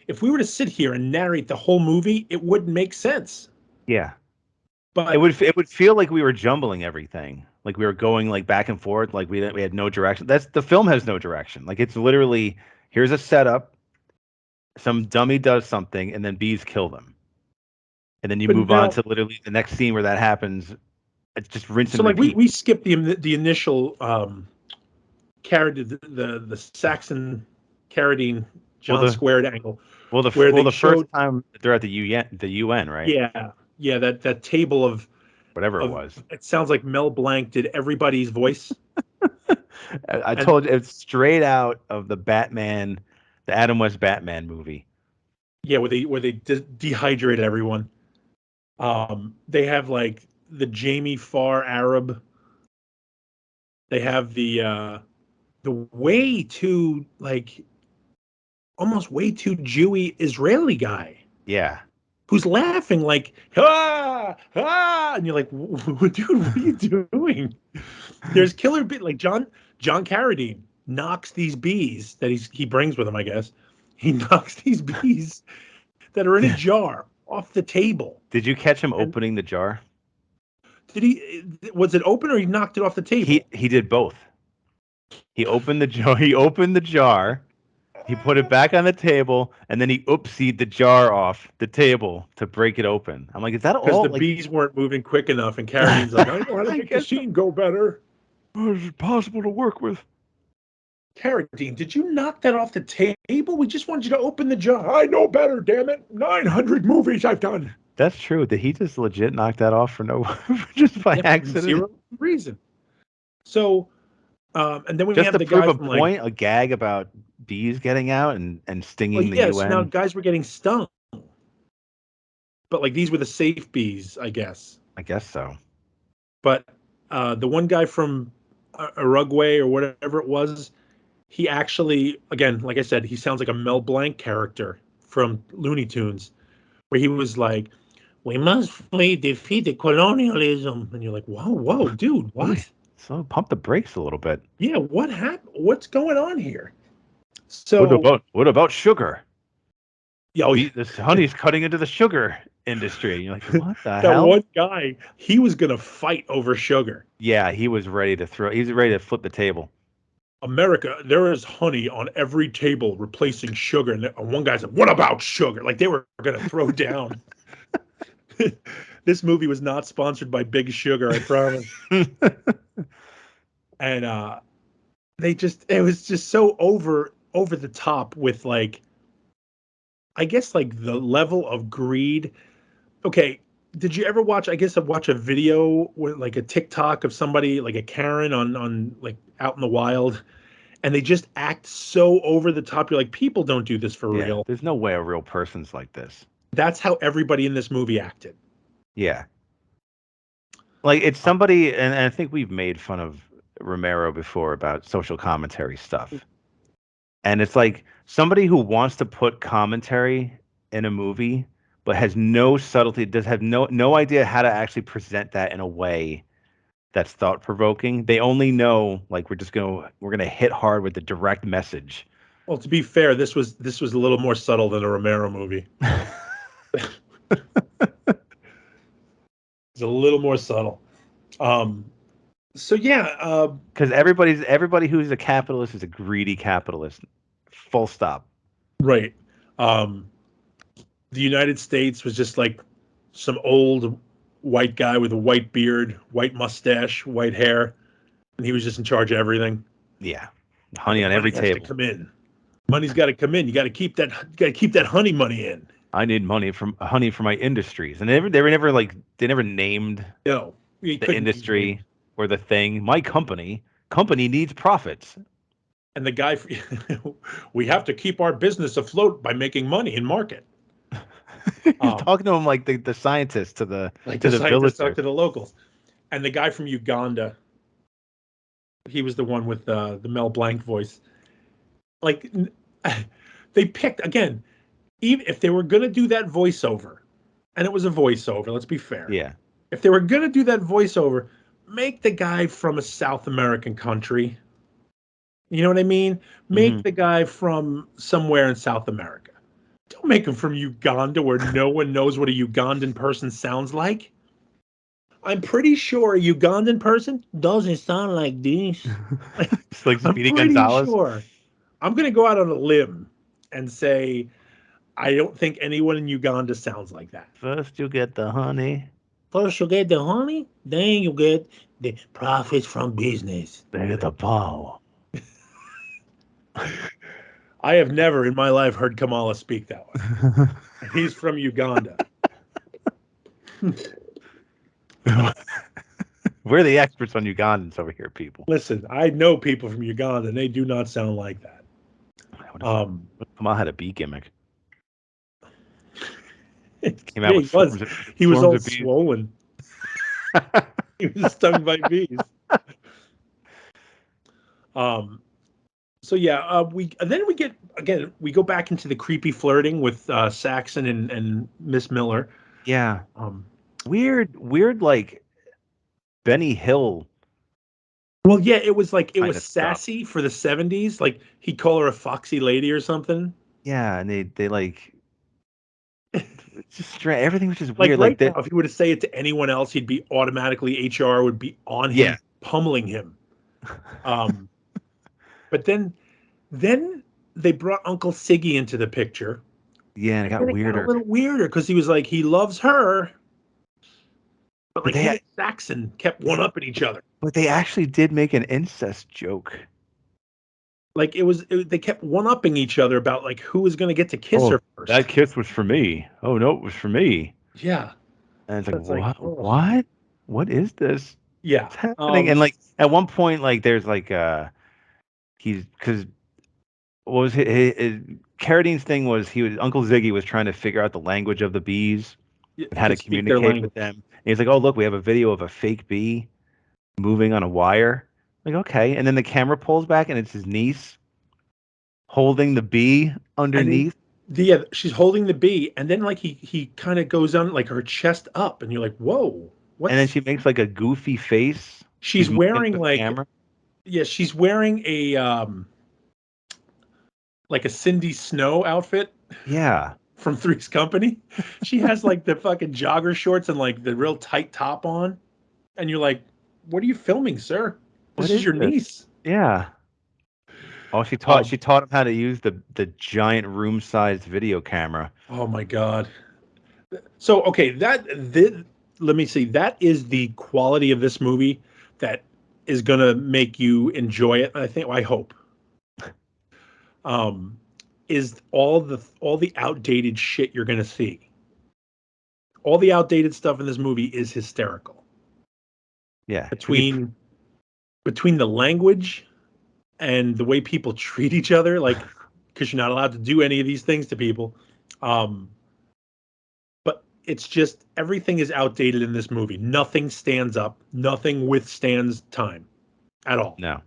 If we were to sit here and narrate the whole movie, it wouldn't make sense. Yeah, but it would feel like we were jumbling everything, like we were going like back and forth, like we had no direction. The film has no direction. Like it's literally, here's a setup, some dummy does something, and then bees kill them. And then you move on to literally the next scene where that happens. It's just rinse and repeat. So we skipped the initial the Saxon Carradine John squared angle. Well, the first time they're at the UN, right? Yeah, that table of whatever it was. It sounds like Mel Blanc did everybody's voice. I told you, it's straight out of the Batman, the Adam West Batman movie. Yeah, where they dehydrate everyone. They have like the Jamie Farr Arab. They have the way too almost way too Jewy Israeli guy. Yeah. Who's laughing like and you're like, dude, what are you doing? There's killer bee like John Carradine knocks these bees that he brings with him, I guess. He knocks these bees that are in a jar off the table. Did you catch him opening the jar? Was it open or he knocked it off the table? He did both. He opened the jar. He put it back on the table, and then he oopsied the jar off the table to break it open. I'm like, is that all? Because the bees weren't moving quick enough, and Carradine's like, I know how to make the scene go better. It's possible to work with. Carradine, did you knock that off the table? We just wanted you to open the jar. I know better, damn it. 900 movies I've done. That's true. Did he just legit knock that off for just by accident? Zero reason. So, and then we just have the prove guy a from point, a gag about bees getting out and stinging the UN. So now guys were getting stung. But like these were the safe bees, I guess. I guess so. But the one guy from Uruguay or whatever it was, he actually, again, like I said, he sounds like a Mel Blanc character from Looney Tunes, where he was like, we must defeat the colonialism. And you're like, whoa, dude, what? So pump the brakes a little bit. Yeah, what happened? What's going on here? So what about sugar? Yeah, this honey's cutting into the sugar industry. You're like, what the That hell? one guy, he was gonna fight over sugar. Yeah, he was ready to throw. He was ready to flip the table. America, there is honey on every table replacing sugar. And one guy said, "What about sugar?" Like they were gonna throw down. This movie was not sponsored by Big Sugar, I promise. And it was just so over the top with like, I guess like the level of greed. Okay, did you ever watch? I guess I've watched a video with like a TikTok of somebody like a Karen on like out in the wild, and they just act so over the top. You're like, people don't do this for real. There's no way a real person's like this. That's how everybody in this movie acted. Yeah. Like it's somebody, and I think we've made fun of Romero before about social commentary stuff. And it's like somebody who wants to put commentary in a movie, but has no subtlety, does have no idea how to actually present that in a way that's thought provoking. They only know like we're gonna hit hard with the direct message. Well, to be fair, this was a little more subtle than a Romero movie. It's a little more subtle. So yeah, because everybody who's a capitalist is a greedy capitalist. Full stop. Right. The United States was just like some old white guy with a white beard, white mustache, white hair, and he was just in charge of everything. Yeah, honey on every table. To come in. Money's got to come in. You got to keep that. Got to keep that honey money in. I need honey for my industries, and they were never named the industry or the thing. My company needs profits. And the guy, we have to keep our business afloat by making money and market. He's talking to him like the scientists to the villagers, to the locals. And the guy from Uganda, he was the one with the Mel Blanc voice. Like they picked again. Even if they were going to do that voiceover, and it was a voiceover, let's be fair. Yeah. If they were going to do that voiceover, make the guy from a South American country. You know what I mean? Make the guy from somewhere in South America. Don't make him from Uganda where no one knows what a Ugandan person sounds like. I'm pretty sure a Ugandan person doesn't sound like this. It's like Speedy Gonzalez. Sure. I'm going to go out on a limb and say I don't think anyone in Uganda sounds like that. First you get the honey. First you get the honey, then you get the profits from business. Then you get the power. I have never in my life heard Kamala speak that way. He's from Uganda. We're the experts on Ugandans over here, people. Listen, I know people from Uganda, and they do not sound like that. Kamala had a bee gimmick. Came out he was all swollen. He was stung by bees. So yeah, we go back into the creepy flirting with Saxon and Miss Miller. Yeah. Weird like Benny Hill. Well, yeah, it was sassy for the 70s. Like he'd call her a foxy lady or something. Yeah, and they like just everything was just like weird. Right now, if he were to say it to anyone else, he'd be automatically HR would be on him, pummeling him. But then they brought Uncle Siggy into the picture. Yeah, and it got weirder. A little weirder because he was like he loves her, but like he and Saxon kept one up at each other. But they actually did make an incest joke. Like they kept one-upping each other about like who was going to get to kiss her first. That kiss was for me. Oh no, it was for me. Yeah. And it's like, what? What is this? Yeah. What's happening? And like at one point, like there's like because what was Carradine's thing was Uncle Ziggy was trying to figure out the language of the bees and how to communicate with them. And he's like, oh look, we have a video of a fake bee moving on a wire. Like, okay. And then the camera pulls back and it's his niece holding the bee underneath. She's holding the bee. And then like he kind of goes on like her chest up and you're like, whoa. And then she makes like a goofy face. She's wearing like, she's wearing a, like a Cindy Snow outfit. Yeah. from Three's Company. She has like the fucking jogger shorts and like the real tight top on, and you're like, "What are you filming, sir? This What is is your this? niece." Yeah. Oh, she taught him how to use the giant room-sized video camera. Oh my god. So okay, let me see. That is the quality of this movie that is gonna make you enjoy it. I hope. Um, is all the outdated shit you're gonna see. All the outdated stuff in this movie is hysterical. Yeah. Between the language and the way people treat each other, like because you're not allowed to do any of these things to people. But it's just everything is outdated in this movie. Nothing stands up. Nothing withstands time at all. No.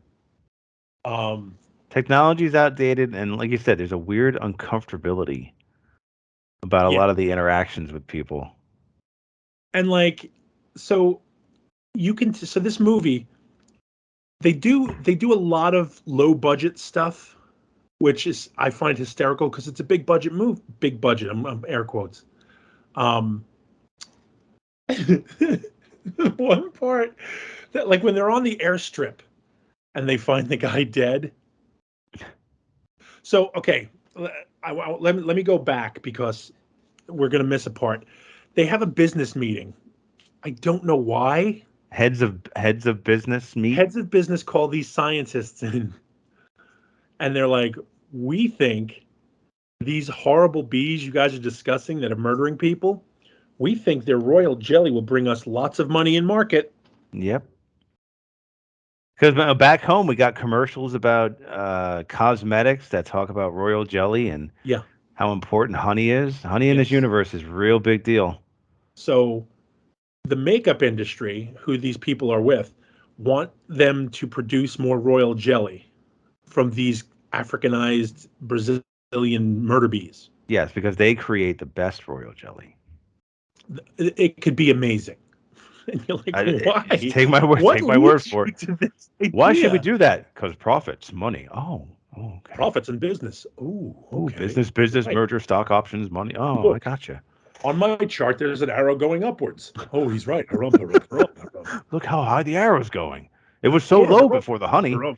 Um, Technology is outdated, and like you said, there's a weird uncomfortability about a Yeah. lot of the interactions with people. and like, so so this movie, they do a lot of low budget stuff, which is I find hysterical because it's a big budget move. Big budget. I'm air quotes. Um, one part that like when they're on the airstrip and they find the guy dead. So okay, let me go back because we're gonna miss a part. They have a business meeting. I don't know why. Heads of business meet. Heads of business call these scientists in, and they're like, "We think these horrible bees you guys are discussing that are murdering people. We think their royal jelly will bring us lots of money in market." Yep. Because back home we got commercials about cosmetics that talk about royal jelly and Yeah. how important honey is. Honey in this Yes. universe is a real big deal. So the makeup industry, who these people are with, want them to produce more royal jelly from these Africanized Brazilian murder bees. Yes, because they create the best royal jelly. It could be amazing. And you're like, why? Take my word. What Take my word leads for you it. to this Why should we idea? do that? Because profits, money. Oh, okay. Profits in business. Ooh, Ooh, okay. business, Right. merger, stock options, money. Oh, I Look, gotcha. on my chart, there's an arrow going upwards. Oh, he's right. Harum, harum, harum, harum. Look how high the arrow's going. It was so Harum, low harum, before the honey. harum.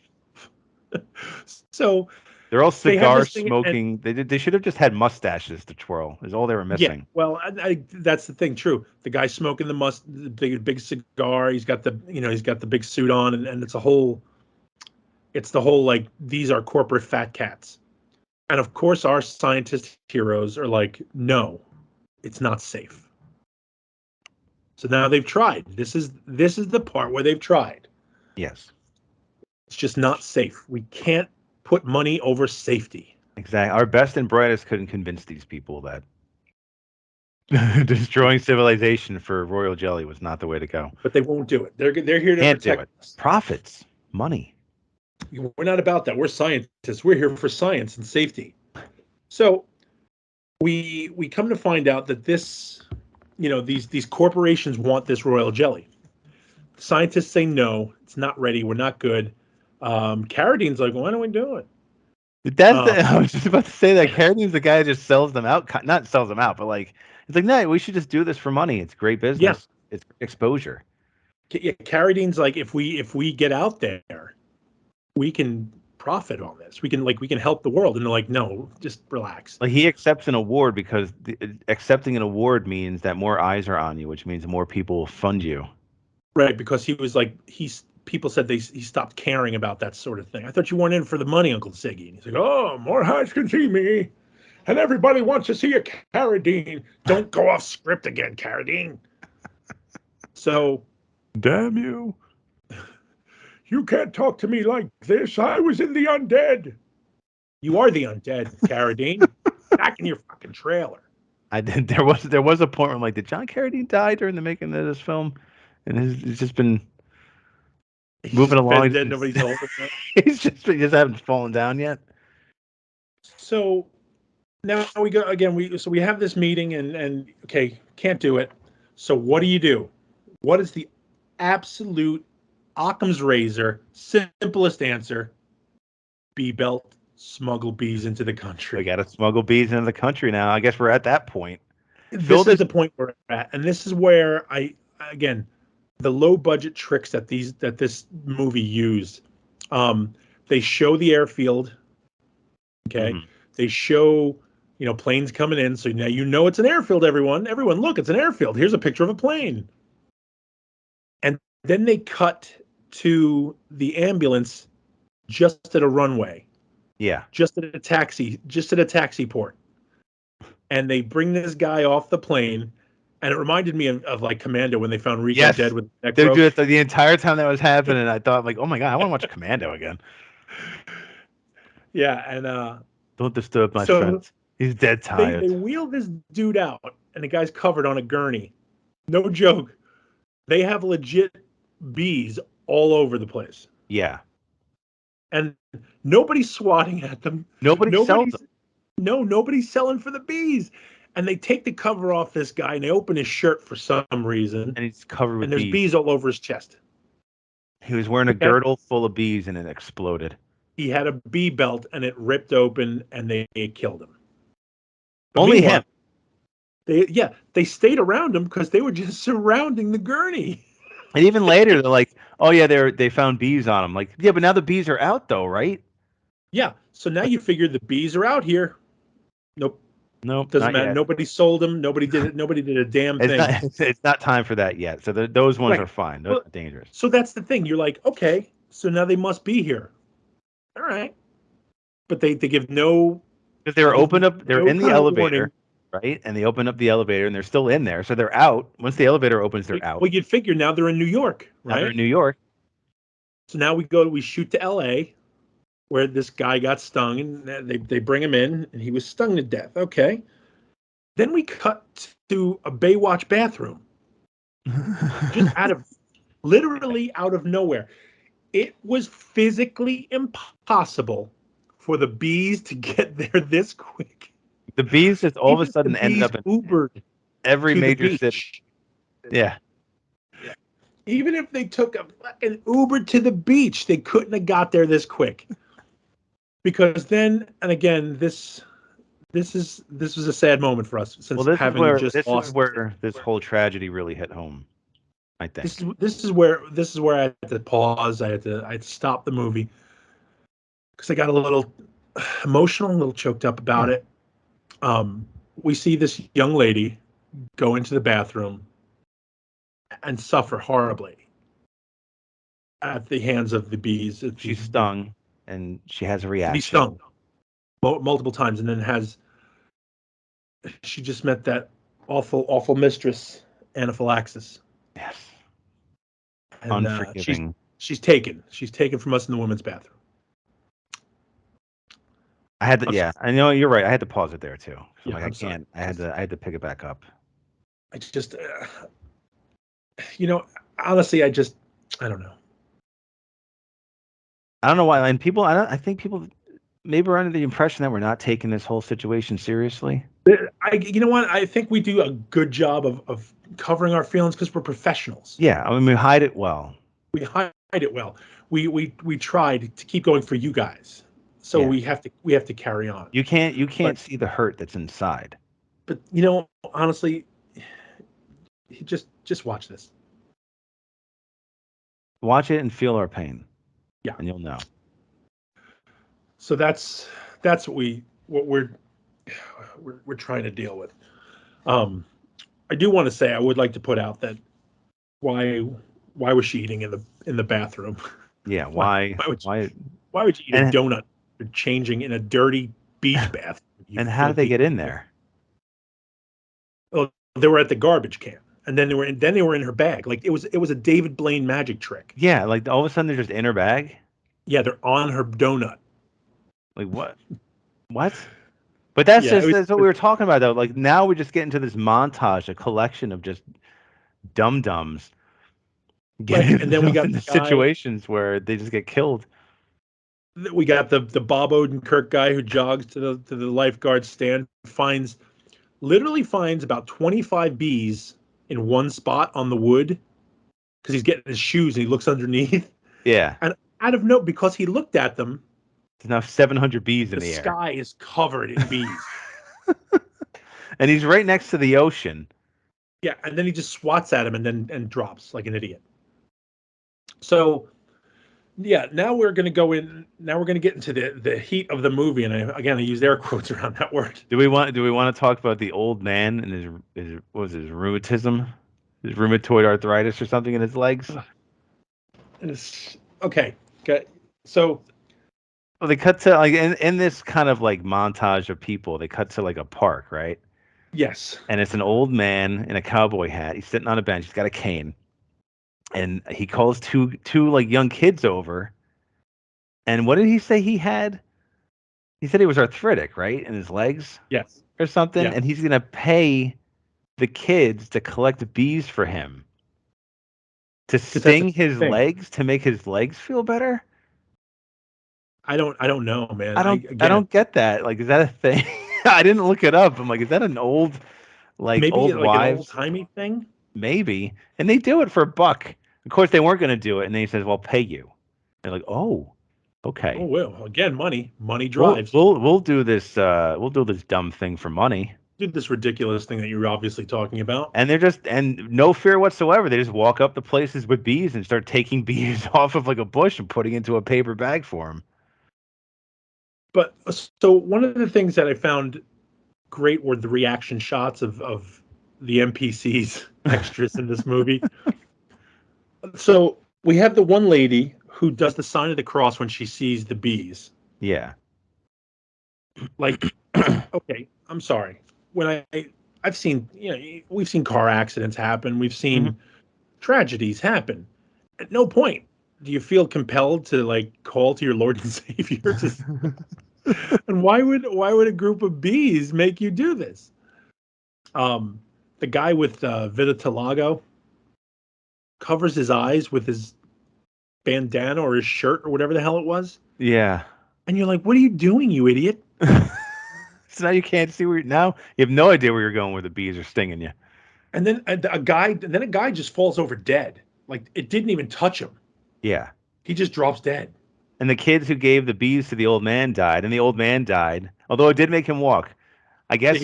So They're all they have cigar this thing, and smoking. They should have just had mustaches to twirl. Is all they were yeah, missing. well, that's the thing. True, the guy smoking the big cigar. He's got the big suit on, and it's the whole like these are corporate fat cats, and of course our scientist heroes are like, no, it's not safe. So now they've tried. This is the part where they've tried. Yes, It's just not safe. We can't put money over safety. exactly. Our best and brightest couldn't convince these people that destroying civilization for royal jelly was not the way to go. But they won't do it. They're here to Can't do protect it. us. Profits, money. We're not about that. We're scientists. We're here for science and safety. So we come to find out that this, these corporations want this royal jelly. Scientists say no, it's not ready. We're not good. Carradine's like, why don't we do it? I was just about to say that Carradine's the guy who just sells them out. Not sells them out, but like it's like, no, we should just do this for money. It's great business. Yeah. It's exposure. Yeah, Carradine's like, if we get out there, we can profit on this. We can help the world. And they're like, no, just relax. Like he accepts an award because accepting an award means that more eyes are on you, which means more people will fund you. Right, because he was like, people said he stopped caring about that sort of thing. I thought you weren't in for the money, Uncle Siggy. And he's like, oh, more eyes can see me. And everybody wants to see a Carradine. Don't go off script again, Carradine. So, damn you. You can't talk to me like this. I was in the undead. You are the undead, Carradine. Back in your fucking trailer. I did. There was a point where I'm like, did John Carradine die during the making of this film? And it's just been moving along. Dead, nobody's told him that. He just haven't fallen down yet. So now we go again. We have this meeting and okay, can't do it. So what do? What is the absolute Occam's razor, simplest answer? Bee belt smuggle bees into the We country. got to smuggle bees into the country now. I guess we're at that point. This is the point we're at, and this is where again, the low budget tricks that this movie used. They show the airfield. Okay, they show planes coming in, so now it's an airfield. Everyone, look, it's an airfield. Here's a picture of a plane, and then they cut to the ambulance just at a runway. Yeah, just at a taxi port. And they bring this guy off the plane, and it reminded me of like Commando when they found Rico dead with the neck broke. Dude, the entire time that was happening, I thought like, oh my god, I want to watch Commando again. Yeah, and don't disturb my friend. He's dead tired. They wheel this dude out, and the guy's covered on a gurney. No joke. They have legit bees all over the place. Yeah. And nobody's swatting at them. Nobody's selling them. No, nobody's selling for the bees. And they take the cover off this guy, and they open his shirt for some reason. And he's covered with bees. And there's bees all over his chest. He was wearing a girdle full of bees, and it exploded. He had a bee belt, and it ripped open, and they killed him. But only him. They stayed around him because they were just surrounding the gurney. And even later, they're like, "Oh yeah, they found bees on him." Like, yeah, but now the bees are out, though, right? Yeah. So now you figure the bees are out here. Nope. Doesn't matter. Yet. Nobody sold them. Nobody did it. Nobody did a damn thing. It's not time for that yet. So those ones are fine. Those are dangerous. So that's the thing. You're like, okay, so now they must be here. All right. But they give no. Because they were opened up. They're in the elevator, right? And they open up the elevator, and they're still in there. So they're out. Once the elevator opens, they're out. Well, you'd figure now they're in New York, right? Now they're in New York. So now we shoot to L.A., where this guy got stung, and they bring him in, and he was stung to death. Okay. Then we cut to a Baywatch bathroom. Just literally out of nowhere. It was physically impossible for the bees to get there this quick. The bees just all of a sudden ended up in Ubered every major city. Yeah. Even if they took an Uber to the beach, they couldn't have got there this quick. Because then, and again, this was a sad moment for us since this lost. This is where this whole tragedy really hit home, I think. This is where I had to pause. I had to stop the movie because I got a little emotional, a little choked up about it. We see this young lady go into the bathroom and suffer horribly at the hands of the bees. She's stung. And she has a reaction. Be stung multiple times, and then she just met that awful mistress, anaphylaxis. Yes. And, unforgiving. She's taken from us in the women's bathroom. I had to, yeah. I know you're right. I had to pause it there too. Yeah, I can't. I had to pick it back up. I just, honestly, I don't know. I don't know why. And people, I think people maybe are under the impression that we're not taking this whole situation seriously. You know what? I think we do a good job of covering our feelings because we're professionals. Yeah, I mean, we hide it well. We hide it well. We tried to keep going for you guys, so we have to carry on. You can't see the hurt that's inside. But honestly, just watch this. Watch it and feel our pain. Yeah, and you'll know. So that's what we're trying to deal with. I do want to say I would like to put out that why was she eating in the bathroom? Yeah, why would you eat a donut changing in a dirty beach bath? And how did they get in there? Well, they were at the garbage can. And then they were in her bag. Like it was a David Blaine magic trick. Yeah, like all of a sudden they're just in her bag. Yeah, they're on her donut. Like what? What? But that's what we were talking about though. Like now we just get into this montage, a collection of just dum-dums. And then we got the situations where they just get killed. We got the Bob Odenkirk guy who jogs to the lifeguard stand, literally finds about 25 bees in one spot on the wood because he's getting his shoes and he looks underneath. Yeah. And because he looked at them There's now 700 bees in The the air. sky is covered in bees. And he's right next to the ocean. Yeah, and then he just swats at him and drops like an idiot. So, yeah, now we're going to go in. Now we're going to get into the heat of the movie, and I used air quotes around that word. Do we want to talk about the old man and his what was his rheumatism, his rheumatoid arthritis or something in his legs? Okay. So, Well, they cut to like in this kind of like montage of people. They cut to like a park, right? yes. And it's an old man in a cowboy hat. He's sitting on a bench. He's got a cane, and he calls two like young kids over. And what did he say he had? He said he was arthritic, right, in his legs Yes. or something. Yeah. And he's gonna pay the kids to collect bees for him to sting his legs to make his legs feel better. I don't know, man. I don't get that. Like, is that a thing? I didn't look it up. I'm like, is that an old maybe old like wives? an old timey thing? Maybe. And they do it for $1. Of course, they weren't going to do it. And then he says, well, pay you. They're like, oh, okay. Oh, well, again, money drives. We'll do this. We'll do this dumb thing for money. Did this ridiculous thing that you're obviously talking about. And and no fear whatsoever. They just walk up to places with bees and start taking bees off of like a bush and putting into a paper bag for them. But so one of the things that I found great were the reaction shots of the NPCs extras in this movie. So we have the one lady who does the sign of the cross when she sees the bees. Yeah. Like, okay, I'm sorry. When I've seen, we've seen car accidents happen. We've seen tragedies happen. At no point do you feel compelled to like call to your Lord and Savior and why would a group of bees make you do this? The guy with vitiligo covers his eyes with his bandana or his shirt or whatever the hell it was. Yeah. And you're like, what are you doing, you idiot? So now you can't see now you have no idea where you're going where the bees are stinging you. And then a guy just falls over dead. Like it didn't even touch him. Yeah. He just drops dead. And the kids who gave the bees to the old man died, and the old man died. Although it did make him walk. I guess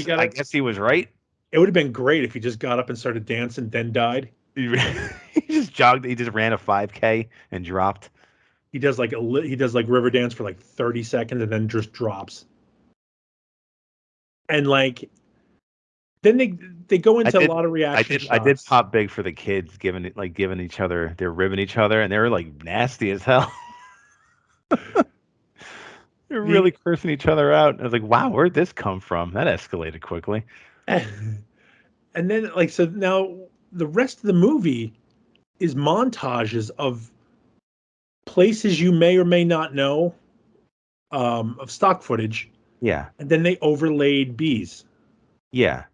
he was right. It would have been great if he just got up and started dancing, then died. He just jogged. He just ran a 5K and dropped. He does like river dance for like 30 seconds and then just drops. And like, then they go into a lot of reaction shots. I did pop big for the kids giving each other, they're ribbing each other, and they were like nasty as hell. They're really cursing each other out. I was like, wow, where'd this come from? That escalated quickly. And then like, so now the rest of the movie is montages of places you may or may not know, of stock footage. Yeah. And then they overlaid bees. Yeah.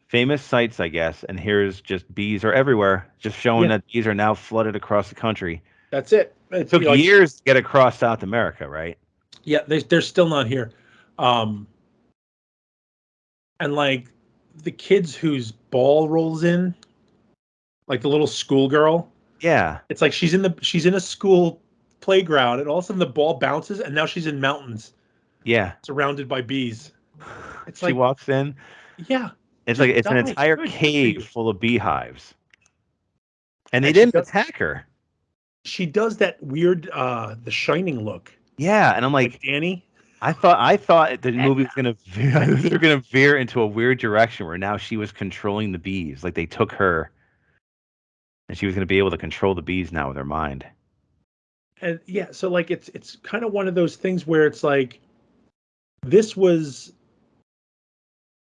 Famous sites, I guess. And here's just bees are everywhere, just showing that bees are now flooded across the country. That's it. It took years to get across South America, right? Yeah, they're still not here. And like the kids whose ball rolls in, like the little schoolgirl. Yeah. It's like she's in a school playground and all of a sudden the ball bounces and now she's in mountains. Yeah. Surrounded by bees. It's she walks in. Yeah. It's like it's an entire cave full of beehives. And they didn't attack her. She does that weird The Shining look. Yeah, and I'm like Danny. I thought the movie was gonna veer into a weird direction where now she was controlling the bees. Like they took her and she was gonna be able to control the bees now with her mind. And yeah, so like it's kind of one of those things where it's like this was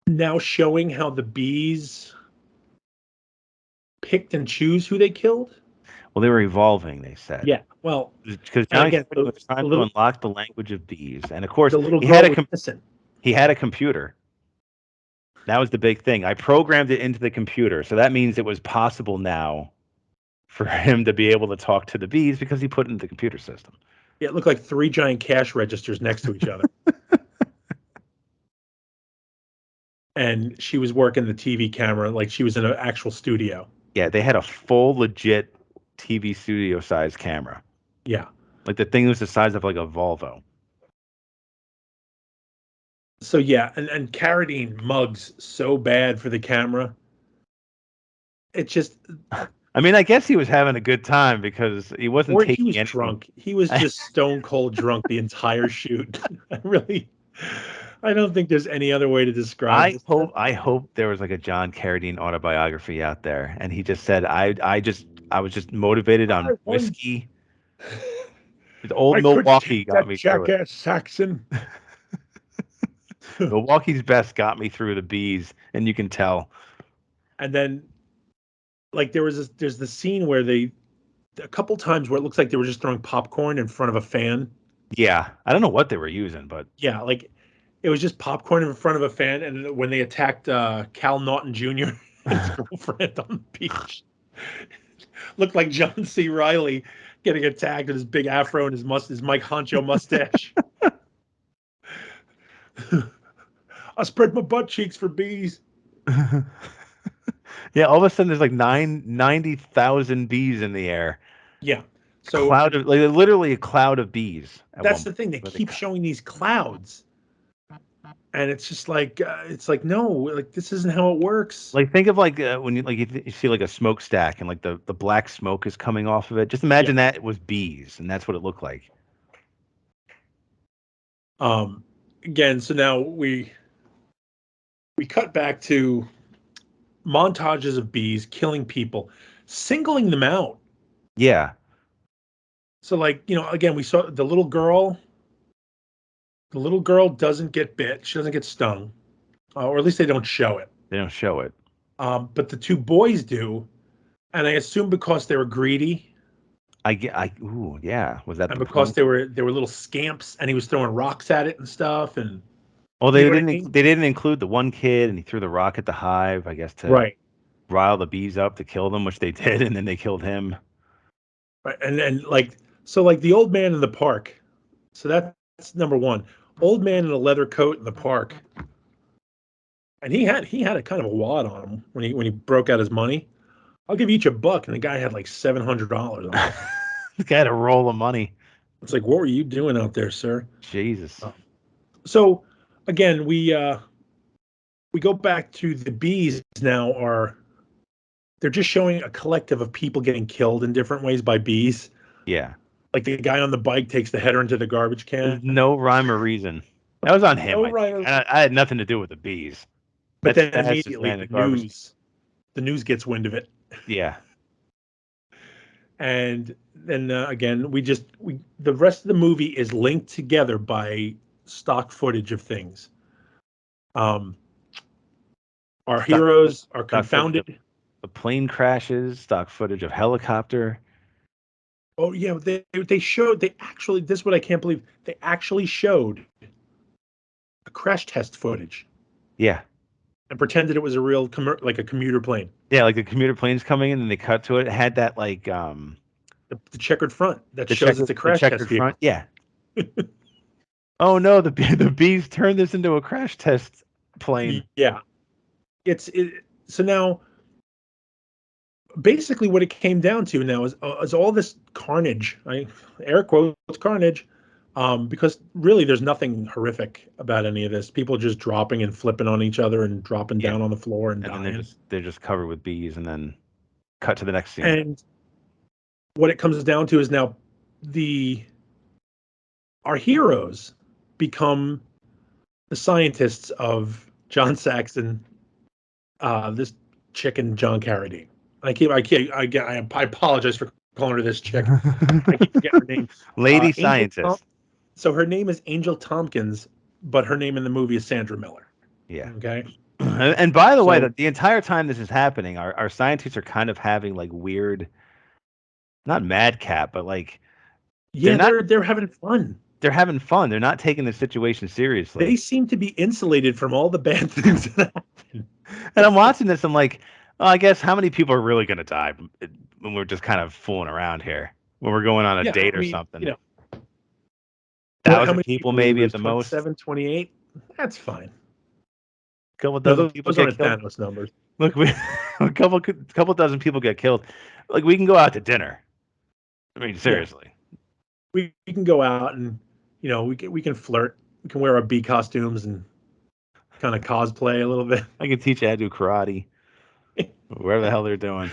now showing how the bees picked and choose who they killed. Well, they were evolving, they said. Yeah, well, because now he was trying to unlock the language of bees, and of course, he had a computer. That was the big thing. I programmed it into the computer, so that means it was possible now for him to be able to talk to the bees because he put it into the computer system. Yeah, it looked like 3 giant cash registers next to each other. And she was working the TV camera like she was in an actual studio. Yeah, they had a full legit TV studio size camera. Yeah. Like the thing was the size of like a Volvo. So yeah, and Carradine mugs so bad for the camera. It just, I mean, I guess he was having a good time because he wasn't or he taking was anything. drunk. He was just stone cold drunk the entire shoot. I don't think there's any other way to describe this. I hope there was like a John Carradine autobiography out there, and he just said, I was just motivated I on won. whiskey. The old I couldn't take Milwaukee got that me through it. jackass Saxon. Milwaukee's best got me through the bees, and you can tell. And then, like, there's the scene where a couple times where it looks like they were just throwing popcorn in front of a fan. Yeah, I don't know what they were using, but Yeah, like it was just popcorn in front of a fan. And when they attacked Cal Naughton Jr. and his girlfriend on the beach, looked like John C. Riley getting attacked with his big afro and his Mike Honcho mustache. I spread my butt cheeks for bees. yeah, all of a sudden there's like 90,000 bees in the air. Yeah. So Cloud of like literally a cloud of bees. that's the thing. They keep showing these clouds. And it's just like no, like this isn't how it works. Like think of like when you see like a smokestack and like the black smoke is coming off of it. Just imagine that it was bees, and that's what it looked like. Again, so now we cut back to montages of bees killing people, singling them out. Yeah. So like, again, we saw the little girl. The little girl doesn't get bit. She doesn't get stung, or at least they don't show it. They don't show it. But the two boys do, and I assume because they were greedy. Ooh, yeah. Was that and the because point? they were little scamps, and he was throwing rocks at it and stuff, and Well, they didn't include the one kid, and he threw the rock at the hive, I guess, to rile the bees up to kill them, which they did, and then they killed him. Right, and like the old man in the park. So that's number one. Old man in a leather coat in the park, and he had a kind of a wad on him when he broke out his money. I'll give you each $1, and the guy had like $700 on him. The guy had a roll of money. It's like, what were you doing out there, sir? Jesus. So again, we go back to the bees now. They're just showing a collective of people getting killed in different ways by bees. Yeah. Like the guy on the bike takes the header into the garbage can. There's no rhyme or reason. That was on him. I had nothing to do with the bees. But then immediately the news gets wind of it. Yeah. And then again, the rest of the movie is linked together by stock footage of things. Our heroes are confounded. The plane crashes, stock footage of helicopter. Oh yeah, this is what I can't believe. They actually showed a crash test footage. Yeah. And pretended it was a real like a commuter plane. Yeah, like the commuter plane's coming in, and they cut to it. It had that like the checkered front that shows it's a crash test vehicle. Front. Yeah. Oh no, the bees turned this into a crash test plane. Yeah. So now basically what it came down to now is all this carnage. Air quotes carnage. Because really there's nothing horrific about any of this. People just dropping and flipping on each other and dropping down on the floor and dying. Then they're just covered with bees, and then cut to the next scene. And what it comes down to is now our heroes become the scientists of John Saxon, this chick and John Carradine. I apologize for calling her this chick. I keep forgetting her name. Lady scientist. So her name is Angel Tompkins, but her name in the movie is Sandra Miller. Yeah. Okay. And by the way, the entire time this is happening, our scientists are kind of having like weird, not madcap, but like, they're having fun. They're having fun. They're not taking the situation seriously. They seem to be insulated from all the bad things that happen. And I'm watching this. I'm like, I guess how many people are really going to die when we're just kind of fooling around here when we're going on a date or something? 1,000 people maybe at the most. 728. That's fine. A couple dozen people get killed. Thanos numbers. Look, a couple dozen people get killed. Like we can go out to dinner. I mean, seriously. We can go out and we can flirt. We can wear our bee costumes and kind of cosplay a little bit. I can teach you how to do karate. Wherever the hell they're doing.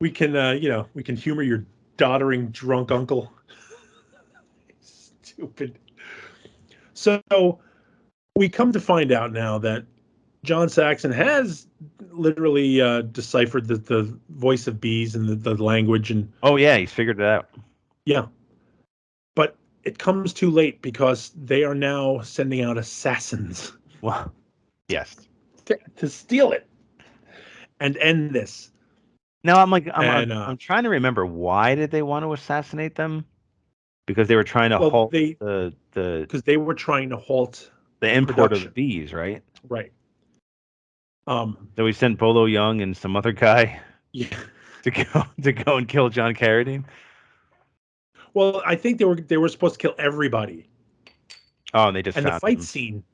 We can, we can humor your doddering drunk uncle. Stupid. So we come to find out now that John Saxon has literally deciphered the voice of bees and the language. And oh, yeah, he's figured it out. Yeah. But it comes too late because they are now sending out assassins. Well, yes. To steal it and end this. Now I'm trying to remember, why did they want to assassinate them? Because they were trying to halt because they were trying to halt the import production. of bees, right? Right. So we sent Bolo Young and some other guy to go and kill John Carradine. Well, I think they were supposed to kill everybody. Oh, and they just found the fight him. scene.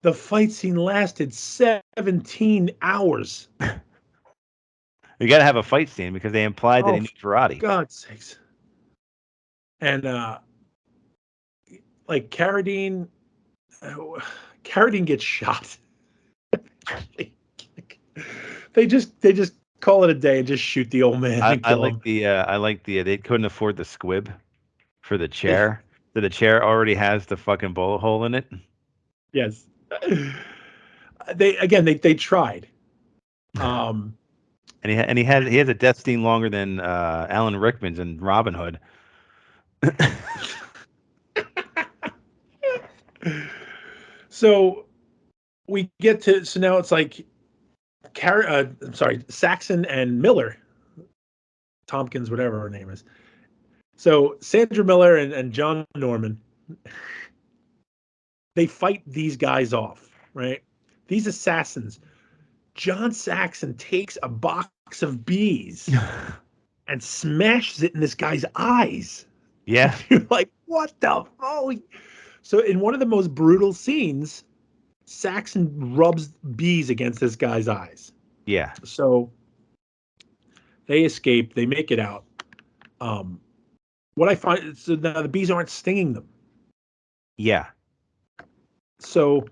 The fight scene lasted 17 hours. You got to have a fight scene because they implied that he knew karate. God's sakes. And like Carradine gets shot. They just call it a day and just shoot the old man. I like the they couldn't afford the squib for the chair. So the chair already has the fucking bullet hole in it. Yes. They tried. And he has a death scene longer than Alan Rickman's in Robin Hood. So we get to now it's like Saxon and Miller, Tompkins, whatever her name is. So Sandra Miller and John Norman, they fight these guys off, right? These assassins. John Saxon takes a box of bees and smashes it in this guy's eyes. Yeah. You're like, what the fuck? So in one of the most brutal scenes, Saxon rubs bees against this guy's eyes. Yeah. So they escape. They make it out. What I find, so now the bees aren't stinging them. Yeah. So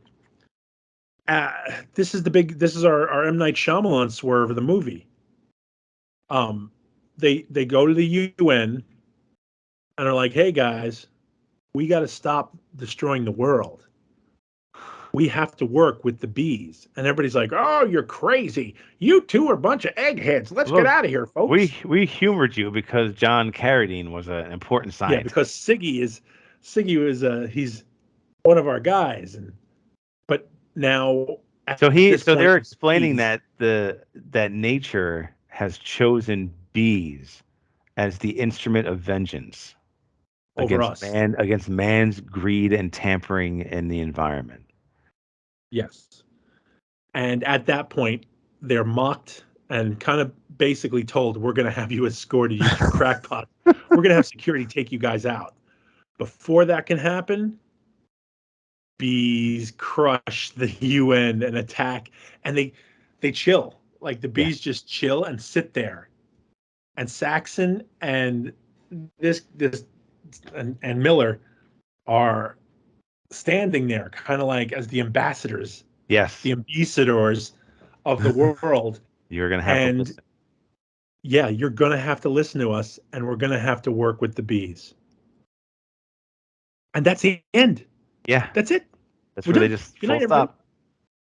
this is our M. Night Shyamalan swerve of the movie. They go to the UN and are like, hey guys, we got to stop destroying the world. We have to work with the bees. And everybody's like, oh, you're crazy. You two are a bunch of eggheads. Let's get out of here, folks. We humored you because John Carradine was an important scientist. Yeah, because Siggy was he's one of our guys. But now so they're explaining that that nature has chosen bees as the instrument of vengeance against man's greed and tampering in the environment. Yes. And at that point, they're mocked and kind of basically told, we're going to have you escorted, you crackpot. We're going to have security take you guys out. Before that can happen, bees crush the UN and attack, and they chill. Like the bees just chill and sit there. And Saxon and and Miller are standing there kind of like as the ambassadors. Yes. The ambassadors of the world. You're going to have to listen. Yeah, you're going to have to listen to us, and we're going to have to work with the bees. And that's the end. Yeah. That's it. That's where they just full stop.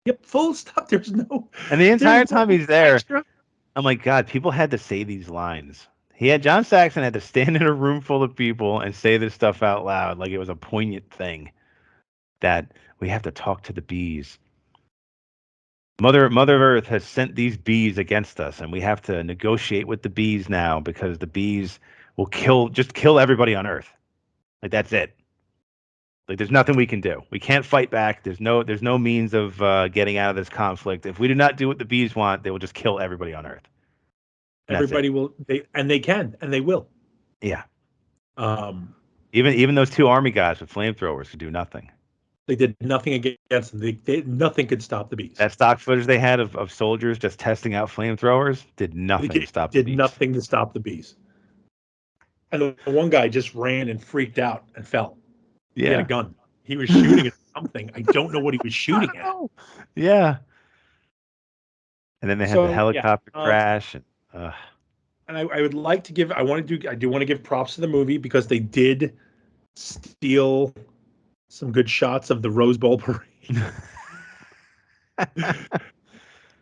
Yep, full stop. There's no... And the entire time he's there, I'm like, God, people had to say these lines. John Saxon had to stand in a room full of people and say this stuff out loud like it was a poignant thing. That we have to talk to the bees. Mother Earth has sent these bees against us, and we have to negotiate with the bees now because the bees will kill everybody on Earth. Like that's it. Like there's nothing we can do. We can't fight back. There's no means of getting out of this conflict. If we do not do what the bees want, they will just kill everybody on Earth. And everybody will. They can, and they will. Yeah. Even those two army guys with flamethrowers could do nothing. They did nothing against them. Nothing could stop the bees. That stock footage they had of soldiers just testing out flamethrowers did nothing to stop the bees. Did nothing to stop the bees. And the one guy just ran and freaked out and fell. Yeah. He had a gun. He was shooting at something. I don't know what he was shooting at. Yeah. And then they had the So, yeah, helicopter crash. And I would like to give. I do want to give props to the movie because they did steal some good shots of the Rose Bowl parade.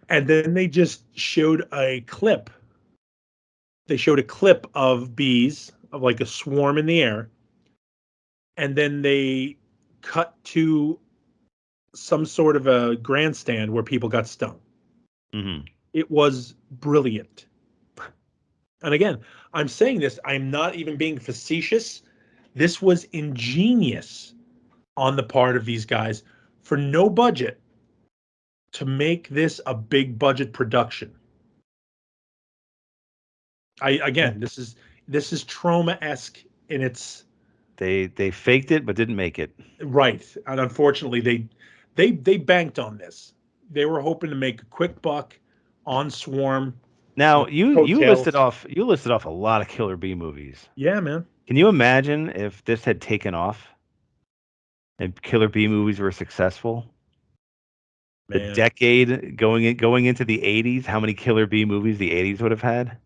And then they just showed a clip. They showed a clip of bees, of like a swarm in the air. And then they cut to some sort of a grandstand where people got stung. Mm-hmm. It was brilliant. And again, I'm saying this, I'm not even being facetious. This was ingenious on the part of these guys for no budget to make this a big budget production. This is Trauma-esque in its They faked it but didn't make it. right. And unfortunately they banked on this. They were hoping to make a quick buck on Swarm. Now you coattails. listed off a lot of Killer Bee movies. Yeah, man. Can you imagine if this had taken off and Killer Bee movies were successful? The Man. decade going into the 80s, how many Killer Bee movies the 80s would have had?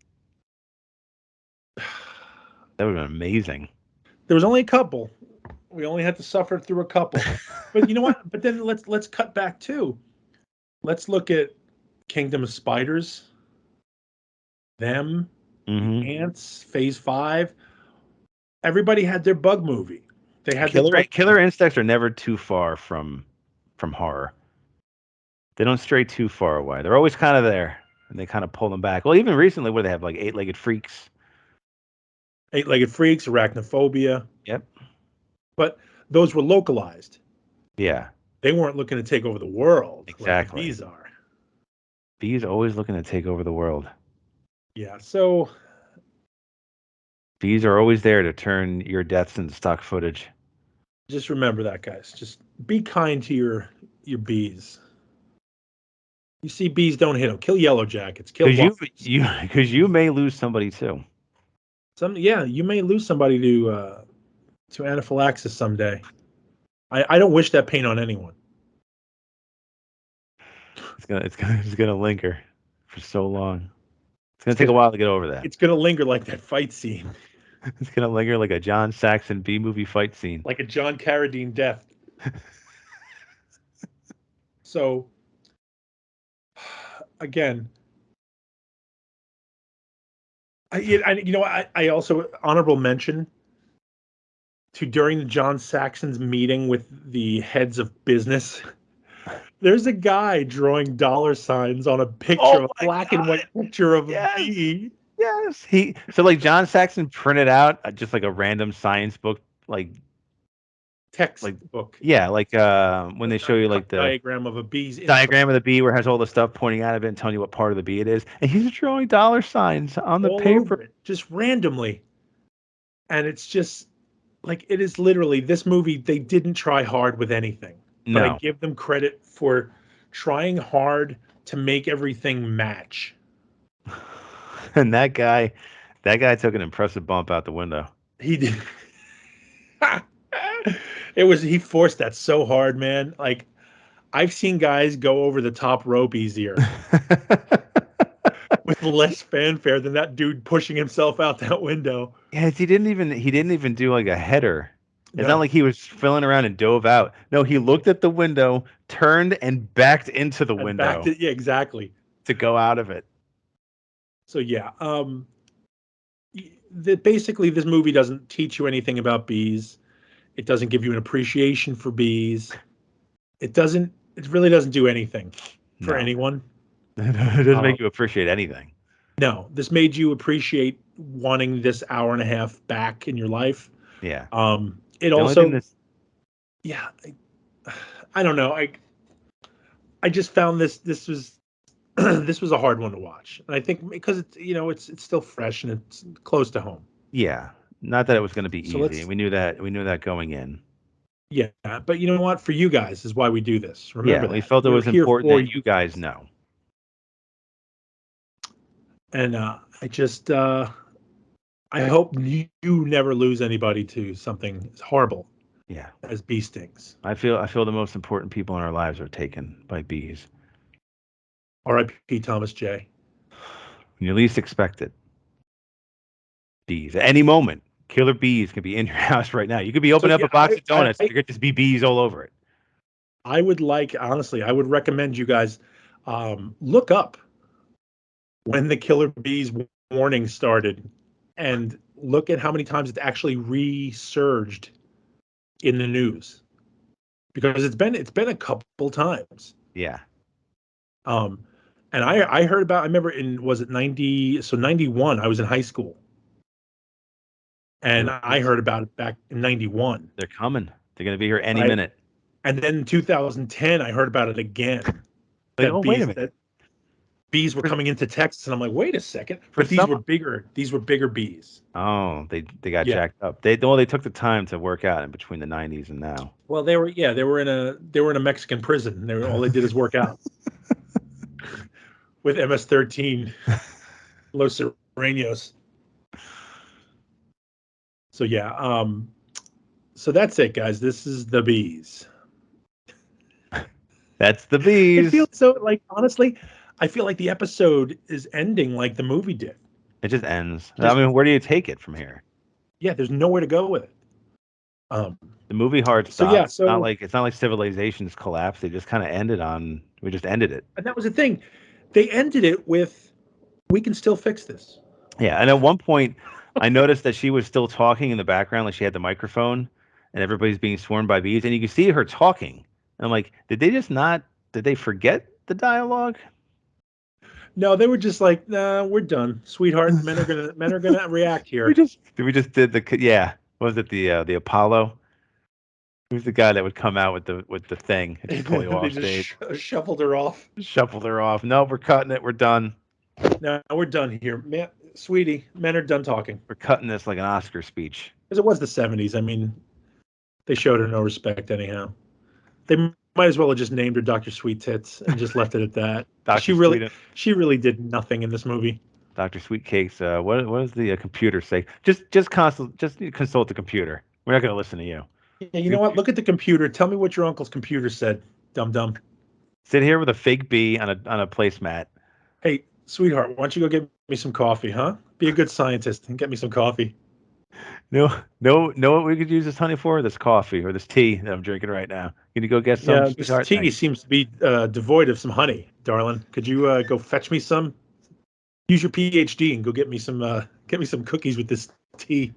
That would have been amazing. There was only a couple. We only had to suffer through a couple. But you know what? But then let's cut back too. Let's look at Kingdom of Spiders. Them, the Ants, Phase 5. Everybody had their bug movie. They had Killer insects are never too far from horror. They don't stray too far away. They're always kind of there, and they kind of pull them back. Well, even recently, what do they have, like Eight-Legged Freaks? Eight-Legged Freaks, Arachnophobia. Yep. But those were localized. Yeah. They weren't looking to take over the world. Exactly. Like the bees are. Bees always looking to take over the world. Yeah, so bees are always there to turn your deaths into stock footage. Just remember that, guys. Just be kind to your bees. You see bees, don't hit them. Kill yellow jackets. Kill because you may lose somebody too. You may lose somebody to anaphylaxis someday. I don't wish that pain on anyone. It's gonna linger for so long. It's gonna take a while to get over that. It's gonna linger like that fight scene. It's gonna linger like a John Saxon B movie fight scene. Like a John Carradine death. So again, I also honorable mention to during the John Saxon's meeting with the heads of business. There's a guy drawing $ on a picture, a black and white picture of a bee. Yes, so like John Saxon printed out just like a random science book, like text book. Yeah, like when they show you like the diagram of a bee's diagram of the bee where it has all the stuff pointing out of it and telling you what part of the bee it is, and he's drawing $signs on the paper just randomly, and it's just like it is literally this movie. They didn't try hard with anything. No. But I give them credit for trying hard to make everything match. And that guy took an impressive bump out the window. He did. He forced that so hard, man. Like I've seen guys go over the top rope easier with less fanfare than that dude pushing himself out that window. Yeah, he didn't even do like a header. It's not like he was filling around and dove out. No, he looked at the window, turned, and backed into the window. Yeah, exactly. To go out of it. So yeah, basically this movie doesn't teach you anything about bees. It doesn't give you an appreciation for bees. It really doesn't do anything for anyone. It doesn't make you appreciate anything. No, this made you appreciate wanting this hour and a half back in your life. Yeah. It also, I don't know. I just found this was this was a hard one to watch, and I think because it's still fresh and it's close to home. Yeah, not that it was going to be easy. We knew that going in. Yeah, but you know what? For you guys is why we do this. Remember, we felt it was important that you guys know. And I hope you never lose anybody to something horrible. Yeah. as bee stings. I feel the most important people in our lives are taken by bees. R.I.P. Thomas J. When you least expect it. Bees. At any moment, killer bees can be in your house right now. You could be So opening up yeah, a box of donuts. I There could just be bees all over it. I would like, honestly, I would recommend you guys look up when the killer bees warning started and look at how many times it actually resurged in the news, because it's been a couple times. Yeah. Um, and I heard about, I remember was it 90, so 91, I was in high school, and Killer I bees. heard about it back in 91. They're coming. They're going to be here any Right. minute. And then in 2010, I heard about it again. Like, oh, wait a minute. That bees were coming into Texas, and I'm like, wait a second. For But these some- were bigger. These were bigger bees. Oh, they got Yeah. jacked up. They took the time to work out in between the 90s and now. Well, they were in a Mexican prison. All they did is work out with MS-13 Los Serranos. So yeah, so that's it, guys. This is the bees. That's the It bees. feels so, like, honestly, I feel like the episode is ending like the movie did. It just ends. I Just- mean, where do you take it from here? Yeah, there's nowhere to go with it. The movie hard So, stop. yeah, It's not like civilizations collapsed. They just kind of ended on. We just ended it. And that was the thing. They ended it with, "We can still fix this." Yeah, and at one point, I noticed that she was still talking in the background, like she had the microphone, and everybody's being swarmed by bees, and you could see her talking. And I'm like, did they just not? Did they forget the dialogue? No, they were just like, "Nah, we're done, sweetheart. Men are gonna react here." We just did the yeah. What was it the Apollo? Who's the guy that would come out with the thing and just pull you They off just stage? shuffled her off. Shuffled her off. No, we're cutting it. We're done. No, we're done here, man. Sweetie, men are done talking. We're cutting this like an Oscar speech. Because it was the 70s. I mean, they showed her no respect anyhow. They might as well have just named her Dr. Sweet Tits and just left it at that. Dr. She really did nothing in this movie. Dr. Sweetcakes. What does the computer say? Just consult the computer. We're not going to listen to you. Yeah, you know what? Look at the computer. Tell me what your uncle's computer said. Dum dum. Sit here with a fake bee on a placemat. Hey, sweetheart, why don't you go get me some coffee, huh? Be a good scientist and get me some coffee. No, what we could use this honey for? This coffee or this tea that I'm drinking right now. Can you go get some? Yeah, sweetheart? this tea Thanks. seems to be devoid of some honey, darling. Could you go fetch me some? Use your PhD and go get me some cookies with this tea.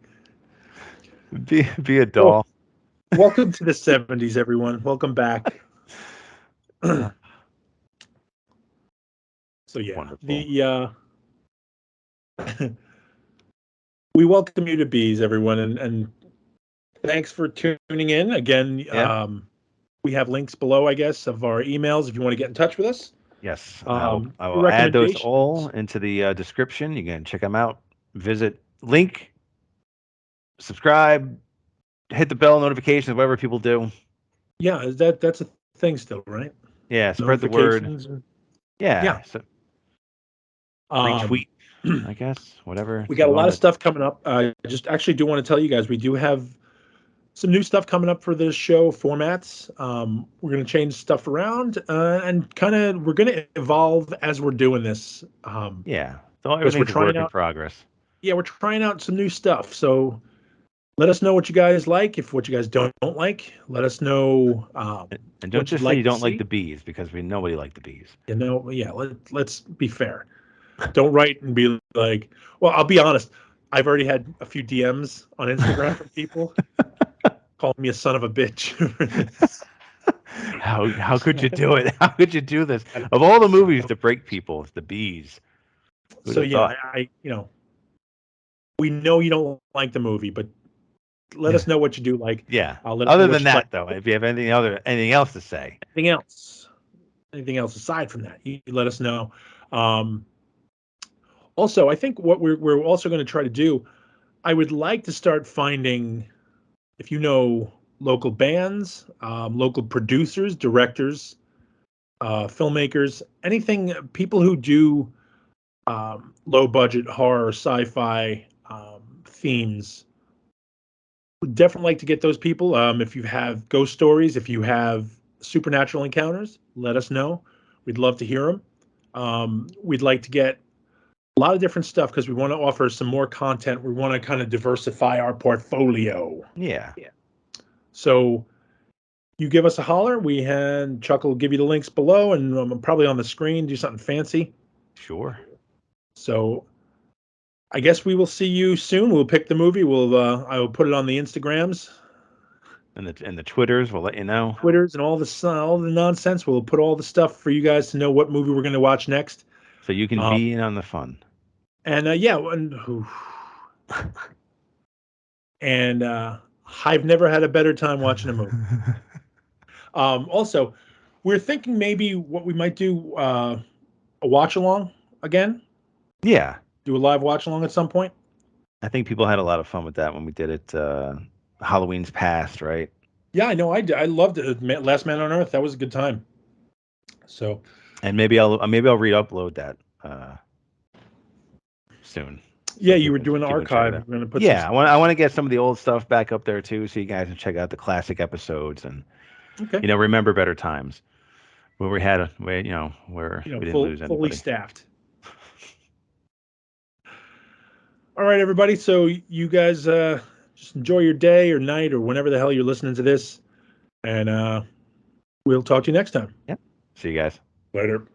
Be a doll. Welcome to the 70s, everyone. Welcome back. So yeah, Wonderful. we welcome you to Bees, everyone, and thanks for tuning in again. Yeah. We have links below, I guess, of our emails if you want to get in touch with us. Yes, I will add those all into the description. You can check them out. Visit link, subscribe, hit the bell notifications, whatever people do. Yeah, that's a thing still, right? Yeah, spread the word. Yeah. So retweet, I guess, whatever. We got a lot of stuff coming up. I just actually do want to tell you guys we do have some new stuff coming up for this show formats. We're going to change stuff around and we're going to evolve as we're doing this. Yeah, so everything's a work in progress. Yeah, we're trying out some new stuff. So let us know what you guys like. If what you guys don't like, let us know. And don't just say you don't like the bees, because nobody liked the bees. You know, yeah. Let's be fair. Don't write and be like, well, I'll be honest. I've already had a few DMs on Instagram from people calling me a son of a bitch. How could you do it? How could you do this? Of all the movies to break people, it's the bees. So yeah, I we know you don't like the movie, but let us know what you do like. Yeah. I'll let Other than that, though, if you have anything else to say, anything else aside from that, you let us know. Also, I think what we're also going to try to do, I would like to start finding, if you know, local bands, local producers, directors, filmmakers, anything, people who do low budget horror, sci-fi themes. We'd definitely like to get those people. If you have ghost stories, if you have supernatural encounters, let us know. We'd love to hear them. We'd like to get a lot of different stuff because we want to offer some more content. We want to kind of diversify our portfolio. Yeah. So you give us a holler. Chuck will give you the links below and probably on the screen, do something fancy. Sure. So I guess we will see you soon. We'll pick the movie. I will put it on the Instagrams, And the Twitters will let you know. Twitters, and all the nonsense. We'll put all the stuff for you guys to know what movie we're going to watch next. So you can be in on the fun. And and I've never had a better time watching a movie. Also, we're thinking maybe what we might do a watch along again. Yeah. Do a live watch along at some point. I think people had a lot of fun with that when we did it. Halloween's past, right? Yeah, I know. I loved it. Last Man on Earth. That was a good time. So. And maybe I'll re-upload that soon. Yeah, you were doing an archive. We're going to put. Yeah, I want to get some of the old stuff back up there too, so you guys can check out the classic episodes and remember better times where we had we didn't lose anybody. Fully staffed. All right, everybody. So you guys just enjoy your day or night or whenever the hell you're listening to this, and we'll talk to you next time. Yeah. See you guys later.